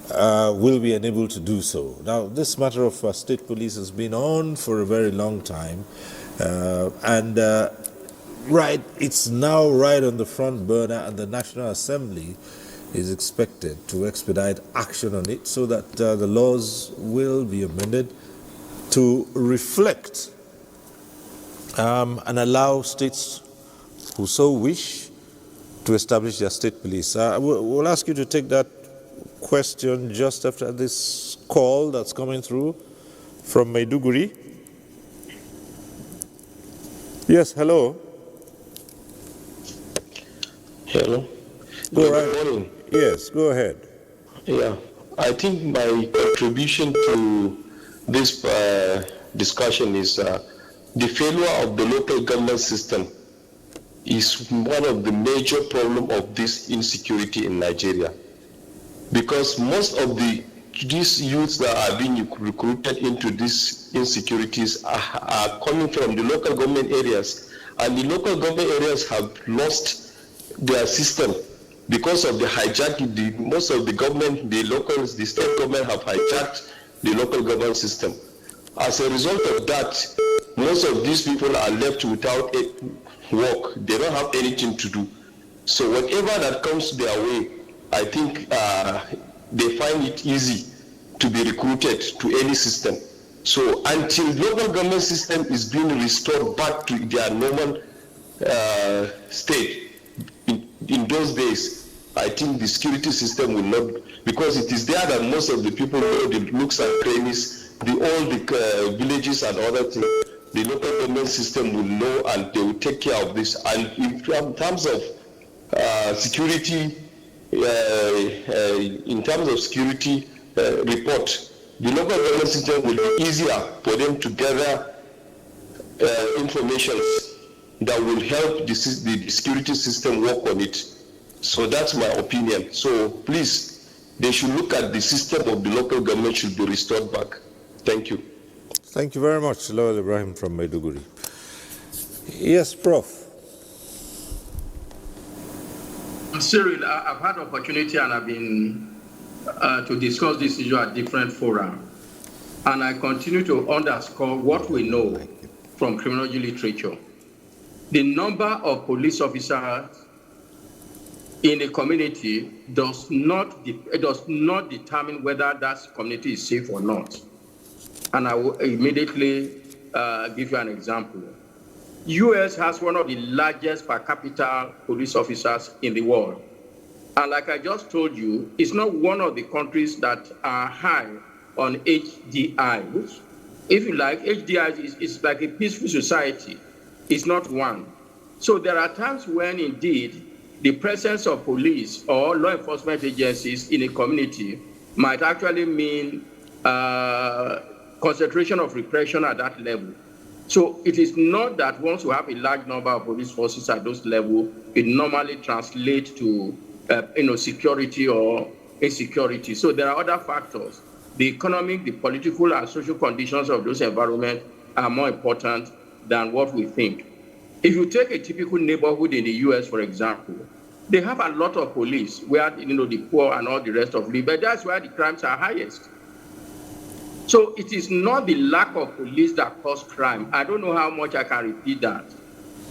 [SPEAKER 1] will be unable to do so. Now, this matter of state police has been on for a very long time, it's now right on the front burner, and the National Assembly is expected to expedite action on it so that the laws will be amended to reflect and allow states who so wish to establish their state police. We'll ask you to take that question just after this call that's coming through from Maiduguri. Yes, hello.
[SPEAKER 11] Hello.
[SPEAKER 1] Good morning. Yes, go ahead.
[SPEAKER 11] Yeah, I think my contribution to this discussion is the failure of the local government system is one of the major problems of this insecurity in Nigeria. Because most of these youths that are being recruited into these insecurities are coming from the local government areas, and the local government areas have lost their system because of the hijacking. Most of the government, the state government have hijacked the local government system. As a result of that, most of these people are left without work. They don't have anything to do. So whatever that comes their way, I think they find it easy to be recruited to any system. So until local government system is being restored back to their normal state, in those days, I think the security system will not, because it is there that most of the people know the nooks and crannies, all the villages and other things. The local government system will know, and they will take care of this. And in terms of security, report, the local government system will be easier for them to gather information that will help the security system work on it. So that's my opinion. So please, they should look at the system of the local government should be restored back. Thank you.
[SPEAKER 1] Thank you very much, Lawal Ibrahim from Maiduguri. Yes, Prof.
[SPEAKER 7] Cyril, I've had opportunity and I've been to discuss this issue at different fora. And I continue to underscore what we know from criminology literature. The number of police officers in a community does not determine whether that community is safe or not. And I will immediately give you an example. US has one of the largest per capita police officers in the world. And like I just told you, it's not one of the countries that are high on HDI, which, if you like, HDI is like a peaceful society. It's not one. So there are times when indeed the presence of police or law enforcement agencies in a community might actually mean concentration of repression at that level. So it is not that once you have a large number of police forces at those levels, it normally translates to security or insecurity. So there are other factors. The economic, the political, and social conditions of those environments are more important than what we think. If you take a typical neighborhood in the US, for example, they have a lot of police where the poor and all the rest of it, but that's where the crimes are highest. So it is not the lack of police that cause crime. I don't know how much I can repeat that.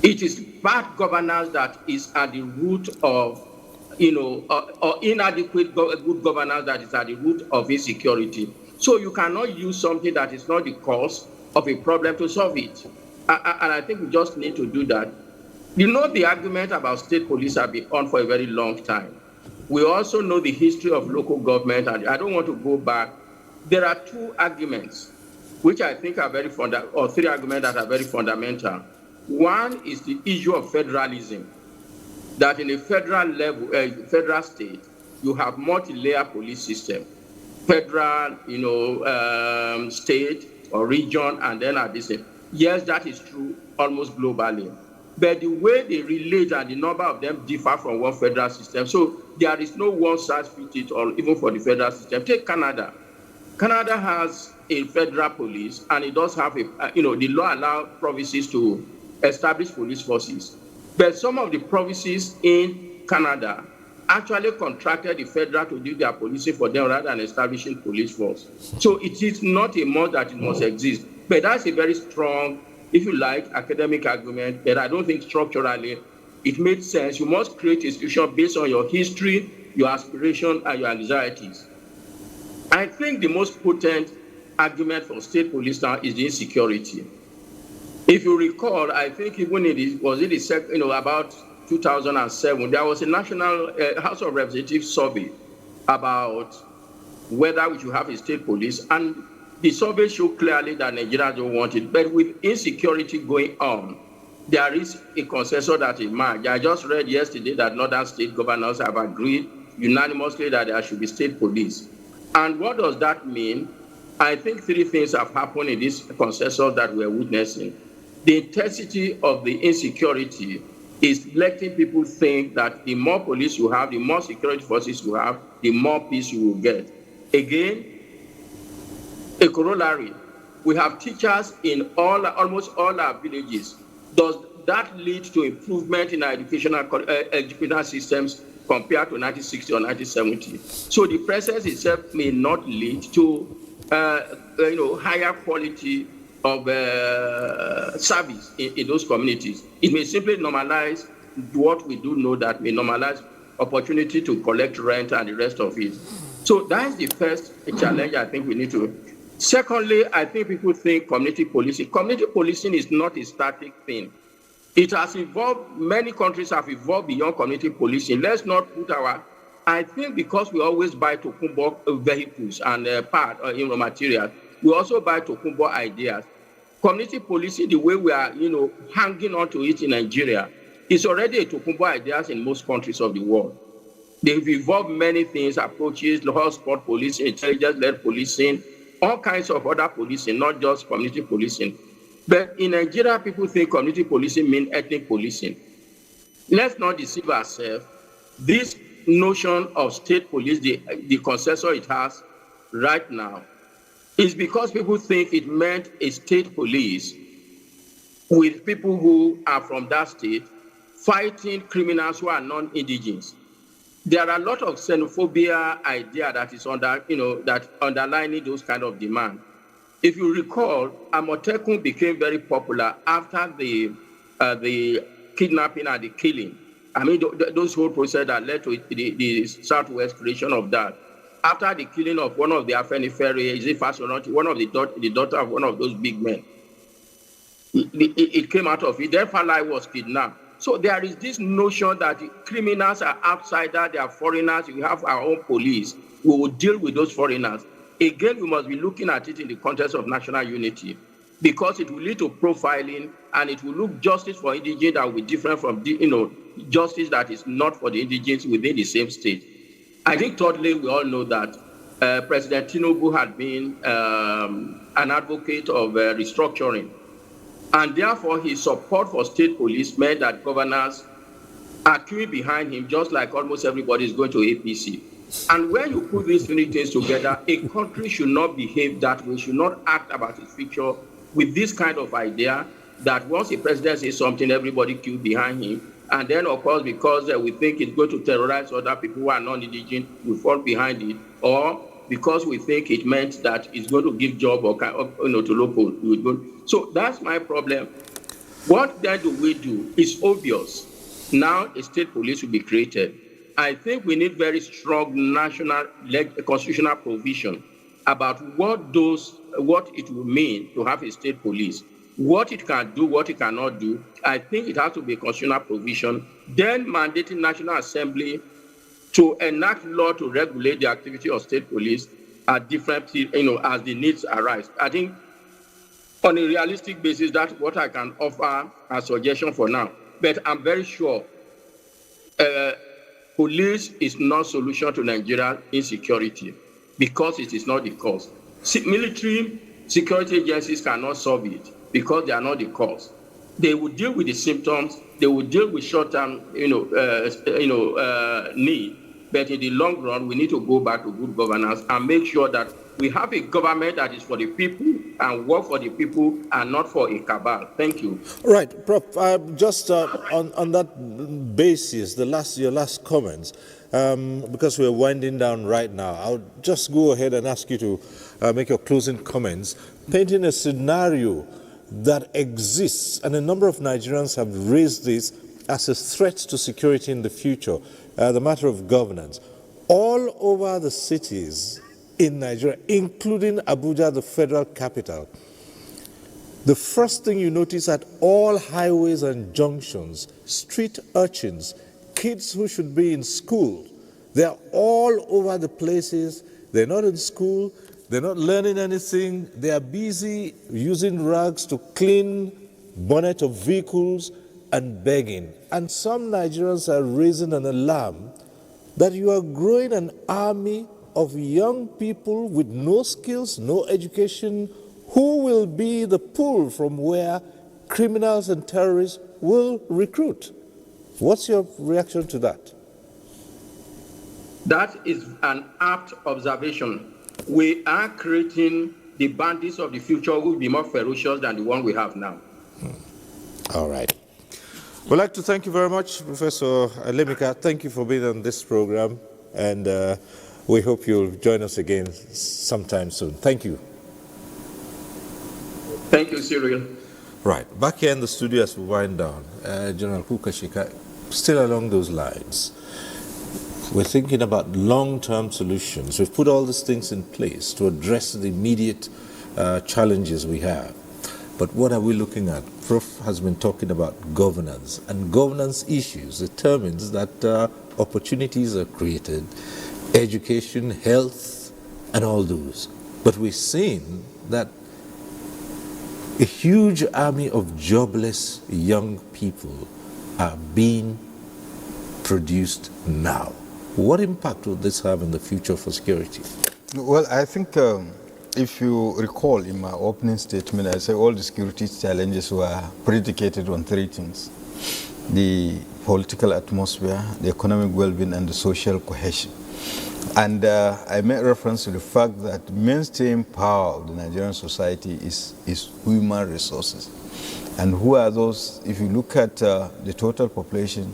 [SPEAKER 7] It is bad governance that is at the root of, or inadequate good governance that is at the root of insecurity. So you cannot use something that is not the cause of a problem to solve it. And I think we just need to do that. The argument about state police have been on for a very long time. We also know the history of local government, and I don't want to go back. There are two arguments, which I think are or three arguments that are very fundamental. One is the issue of federalism, that in a federal level, federal state, you have multi-layer police system. federal, state or region, and then at this end. Yes, that is true almost globally. But the way they relate and the number of them differ from one federal system. So there is no one size fits it all, even for the federal system. Take Canada. Canada has a federal police, and it does have the law allows provinces to establish police forces. But some of the provinces in Canada actually contracted the federal to do their policing for them rather than establishing police force. So it is not a must that it must exist. But that's a very strong, if you like, academic argument that I don't think structurally it makes sense. You must create a institution based on your history, your aspiration, and your anxieties. I think the most potent argument for state police now is the insecurity. If you recall, I think even about 2007, there was a national House of Representatives survey about whether we should have a state police, and the survey showed clearly that Nigeria don't want it. But with insecurity going on, there is a consensus that emerged. I just read yesterday that northern state governors have agreed unanimously that there should be state police. And what does that mean? I think three things have happened in this consensus that we're witnessing. The intensity of the insecurity is letting people think that the more police you have, the more security forces you have, the more peace you will get. Again, a corollary. We have teachers in almost all our villages. Does that lead to improvement in our educational systems compared to 1960 or 1970? So the presence itself may not lead to higher quality of service in those communities. It may simply normalize what we do know that may normalize opportunity to collect rent and the rest of it. So that's the first challenge I think we need to. Secondly, I think people think community policing. Community policing is not a static thing. It has evolved, many countries have evolved beyond community policing. Let's not put I think because we always buy Tokumbo vehicles and materials, we also buy Tokumbo ideas. Community policing, the way we are, hanging on to it in Nigeria, is already a Tokumbo ideas in most countries of the world. They've evolved many things, approaches, hotspot policing, intelligence-led policing, all kinds of other policing, not just community policing. But in Nigeria, people think community policing means ethnic policing. Let's not deceive ourselves. This notion of state police, the consensus it has right now, is because people think it meant a state police with people who are from that state fighting criminals who are non-indigenous. There are a lot of xenophobia idea that is that underlining those kind of demand. If you recall, Amotekun became very popular after the kidnapping and the killing. I mean, those whole process that led to the Southwest creation of that. After the killing of one of the Afenifere, is it fast or not? One of the daughter of one of those big men. It came out of it. Their family was kidnapped. So there is this notion that the criminals are outsiders, they are foreigners. We have our own police. We will deal with those foreigners. Again, we must be looking at it in the context of national unity, because it will lead to profiling, and it will look justice for indigenous that will be different from justice that is not for the indigenous within the same state. I think thirdly, we all know that President Tinubu had been an advocate of restructuring. And therefore, his support for state police meant that governors are queuing behind him, just like almost everybody is going to APC. And when you put these three things together, a country should not behave that way, should not act about its future with this kind of idea that once a president says something, everybody queue behind him. And then, of course, because we think it's going to terrorize other people who are non-indigenous, we fall behind it. Or because we think it meant that it's going to give job or to local. So that's my problem. What then do we do? It's obvious. Now a state police will be created. I think we need very strong national constitutional provision about what it will mean to have a state police, what it can do, what it cannot do. I think it has to be a constitutional provision, then mandating National Assembly to enact law to regulate the activity of state police at different, as the needs arise. I think on a realistic basis, that's what I can offer as suggestion for now. But I'm very sure police is not solution to Nigerian insecurity. because it is not the cause. Military security agencies cannot solve it because they are not the cause. They will deal with the symptoms. They will deal with short-term, need. But in the long run, we need to go back to good governance and make sure that we have a government that is for the people and work for the people and not for a cabal. Thank you.
[SPEAKER 1] Right, Prof. Just on that basis, your last comments, because we're winding down right now, I'll just go ahead and ask you to make your closing comments, painting a scenario that exists, and a number of Nigerians have raised this as a threat to security in the future, the matter of governance. All over the cities in Nigeria, including Abuja, the federal capital, the first thing you notice at all highways and junctions, street urchins, kids who should be in school, they're all over the places. They're not in school. They're not learning anything. They are busy using rags to clean bonnet of vehicles and begging. And some Nigerians are raising an alarm that you are growing an army of young people with no skills, no education, who will be the pull from where criminals and terrorists will recruit. What's your reaction to that?
[SPEAKER 7] That is an apt observation. We are creating the bandits of the future who will be more ferocious than the one we have now.
[SPEAKER 1] All right. We'd like to thank you very much, Professor Alemika. Thank you for being on this program, and we hope you'll join us again sometime soon. Thank you.
[SPEAKER 7] Thank you, Cyril.
[SPEAKER 1] Right. Back here in the studio as we wind down, General Kukashika, still along those lines, we're thinking about long-term solutions. We've put all these things in place to address the immediate challenges we have. But what are we looking at? Prof has been talking about governance, and governance issues determines that opportunities are created, education, health, and all those. But we've seen that a huge army of jobless young people are being produced now. What impact will this have in the future for security?
[SPEAKER 5] Well, I think if you recall in my opening statement, I said all the security challenges were predicated on three things: the political atmosphere, the economic well-being, and the social cohesion. And I made reference to the fact that the mainstream power of the Nigerian society is human resources. And who are those? If you look at the total population,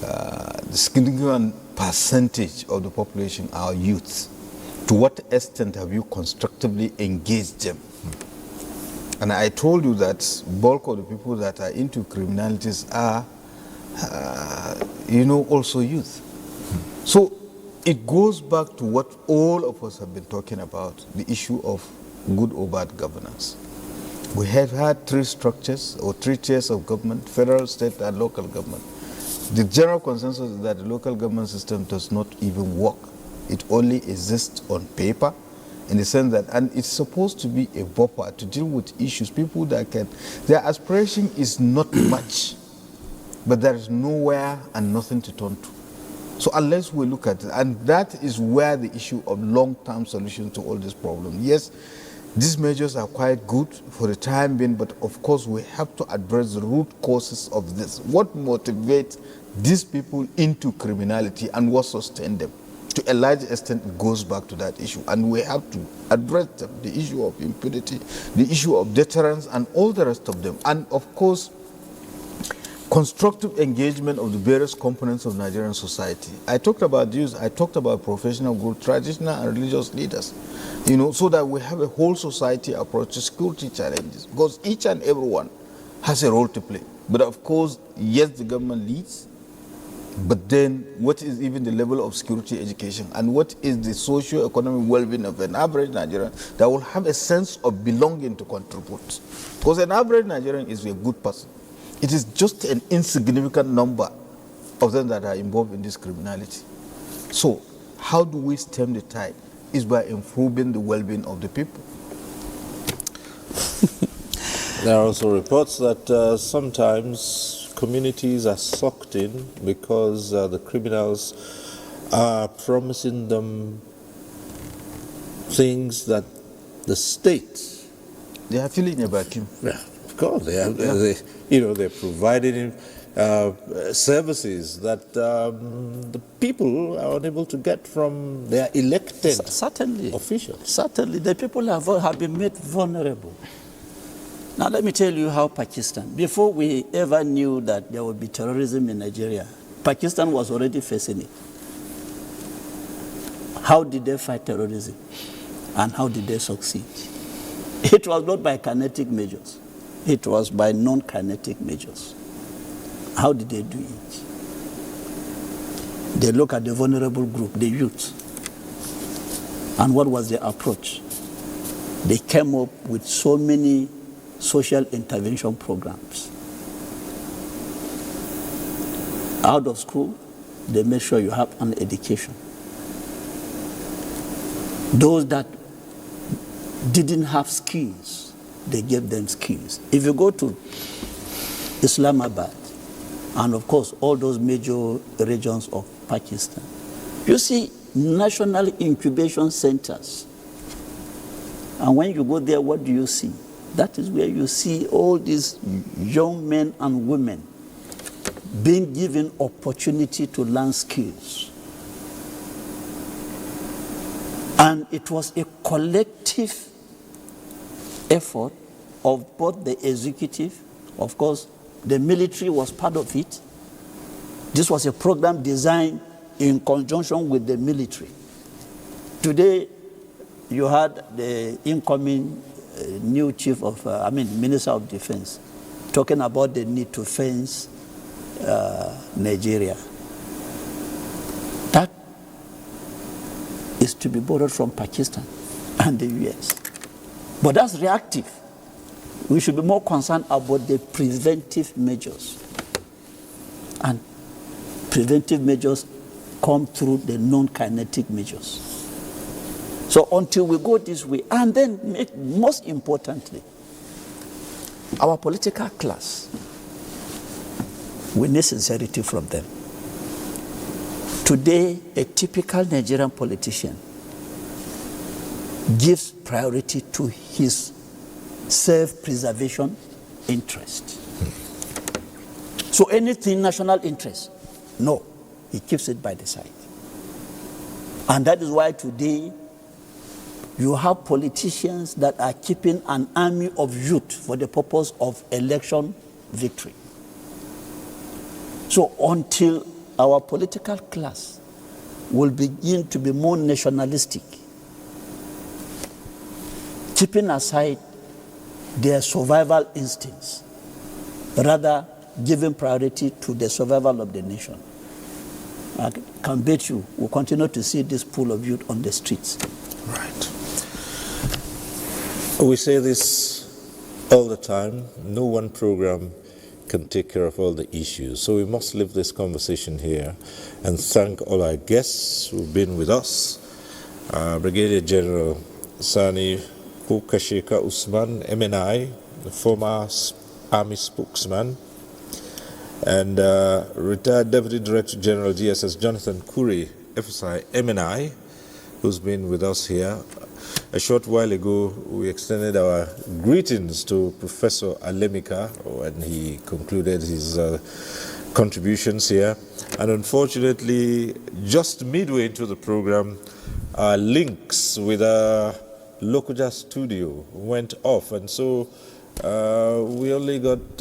[SPEAKER 5] the significant percentage of the population are youth. To what extent have you constructively engaged them? And I told you that bulk of the people that are into criminalities are, also youth. So it goes back to what all of us have been talking about, the issue of good or bad governance. We have had three structures or three tiers of government: federal, state, and local government. The general consensus is that the local government system does not even work. It only exists on paper, in the sense that, and it's supposed to be a buffer to deal with issues, people that their aspiration is not much, but there is nowhere and nothing to turn to. So unless we look at it, and that is where the issue of long-term solutions to all these problems. Yes, these measures are quite good for the time being, but of course we have to address the root causes of this. What motivates these people into criminality and what sustains them? To a large extent, it goes back to that issue, and we have to address them, the issue of impunity, the issue of deterrence, and all the rest of them. And of course, constructive engagement of the various components of Nigerian society. I talked about youth, I talked about professional groups, traditional and religious leaders, so that we have a whole society approach to security challenges, because each and everyone has a role to play. But of course, yes, the government leads, but then what is even the level of security education, and what is the socio-economic well-being of an average Nigerian that will have a sense of belonging to contribute? Because an average Nigerian is a good person. It is just an insignificant number of them that are involved in this criminality. So how do we stem the tide? Is by improving the well-being of the people.
[SPEAKER 1] There are also reports that sometimes communities are sucked in because the criminals are promising them things that the state...
[SPEAKER 5] They are filling a vacuum.
[SPEAKER 1] Yeah, of course. They're providing services that the people are unable to get from their elected officials.
[SPEAKER 6] Certainly, the people have been made vulnerable. Now, let me tell you how Pakistan, before we ever knew that there would be terrorism in Nigeria, Pakistan was already facing it. How did they fight terrorism? And how did they succeed? It was not by kinetic measures. It was by non-kinetic measures. How did they do it? They look at the vulnerable group, the youth. And what was their approach? They came up with so many social intervention programs. Out of school, they make sure you have an education. Those that didn't have skills, they gave them skills. If you go to Islamabad, and of course all those major regions of Pakistan, you see national incubation centers. And when you go there, what do you see? That is where you see all these young men and women being given opportunity to learn skills. And it was a collective effort of both the executive, of course, the military was part of it. This was a program designed in conjunction with the military. Today, you had the incoming new chief of, Minister of Defense, talking about the need to fence Nigeria. That is to be borrowed from Pakistan and the US. But that's reactive. We should be more concerned about the preventive measures. And preventive measures come through the non-kinetic measures. So until we go this way, and then most importantly, our political class, we need sincerity from them. Today, a typical Nigerian politician gives priority to his self-preservation interest. So anything national interest, no, he keeps it by the side. And that is why today you have politicians that are keeping an army of youth for the purpose of election victory. So until our political class will begin to be more nationalistic, keeping aside their survival instincts, rather giving priority to the survival of the nation, I can bet you we'll continue to see this pool of youth on the streets.
[SPEAKER 1] Right. We say this all the time. No one program can take care of all the issues. So we must leave this conversation here and thank all our guests who've been with us. Brigadier General Sani Kashika Usman, MNI, the former Army spokesman, and retired Deputy Director General GSS Jonathan Kuri, FSI, MNI, who's been with us here. A short while ago, we extended our greetings to Professor Alemika when he concluded his contributions here. And unfortunately, just midway into the program, our links with our Lokoja studio went off. And so we only got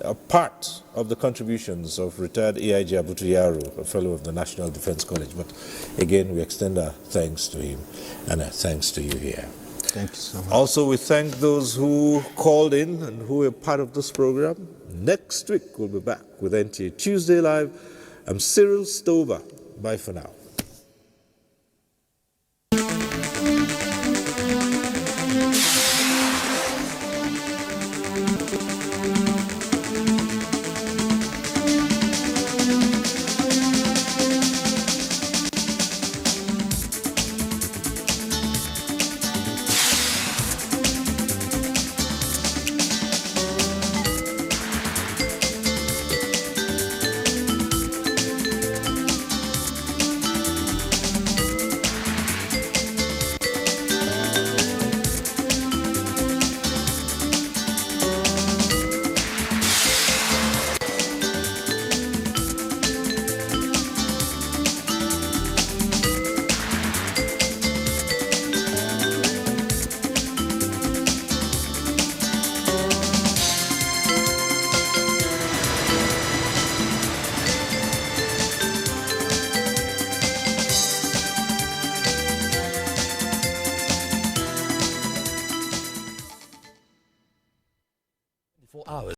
[SPEAKER 1] a part of the contributions of retired AIG Abutu Yaro, a fellow of the National Defense College. But again, we extend our thanks to him and our thanks to you here.
[SPEAKER 5] Thank you so much.
[SPEAKER 1] Also, we thank those who called in and who were part of this program. Next week, we'll be back with NTA Tuesday Live. I'm Cyril Stover. Bye for now.
[SPEAKER 12] hours.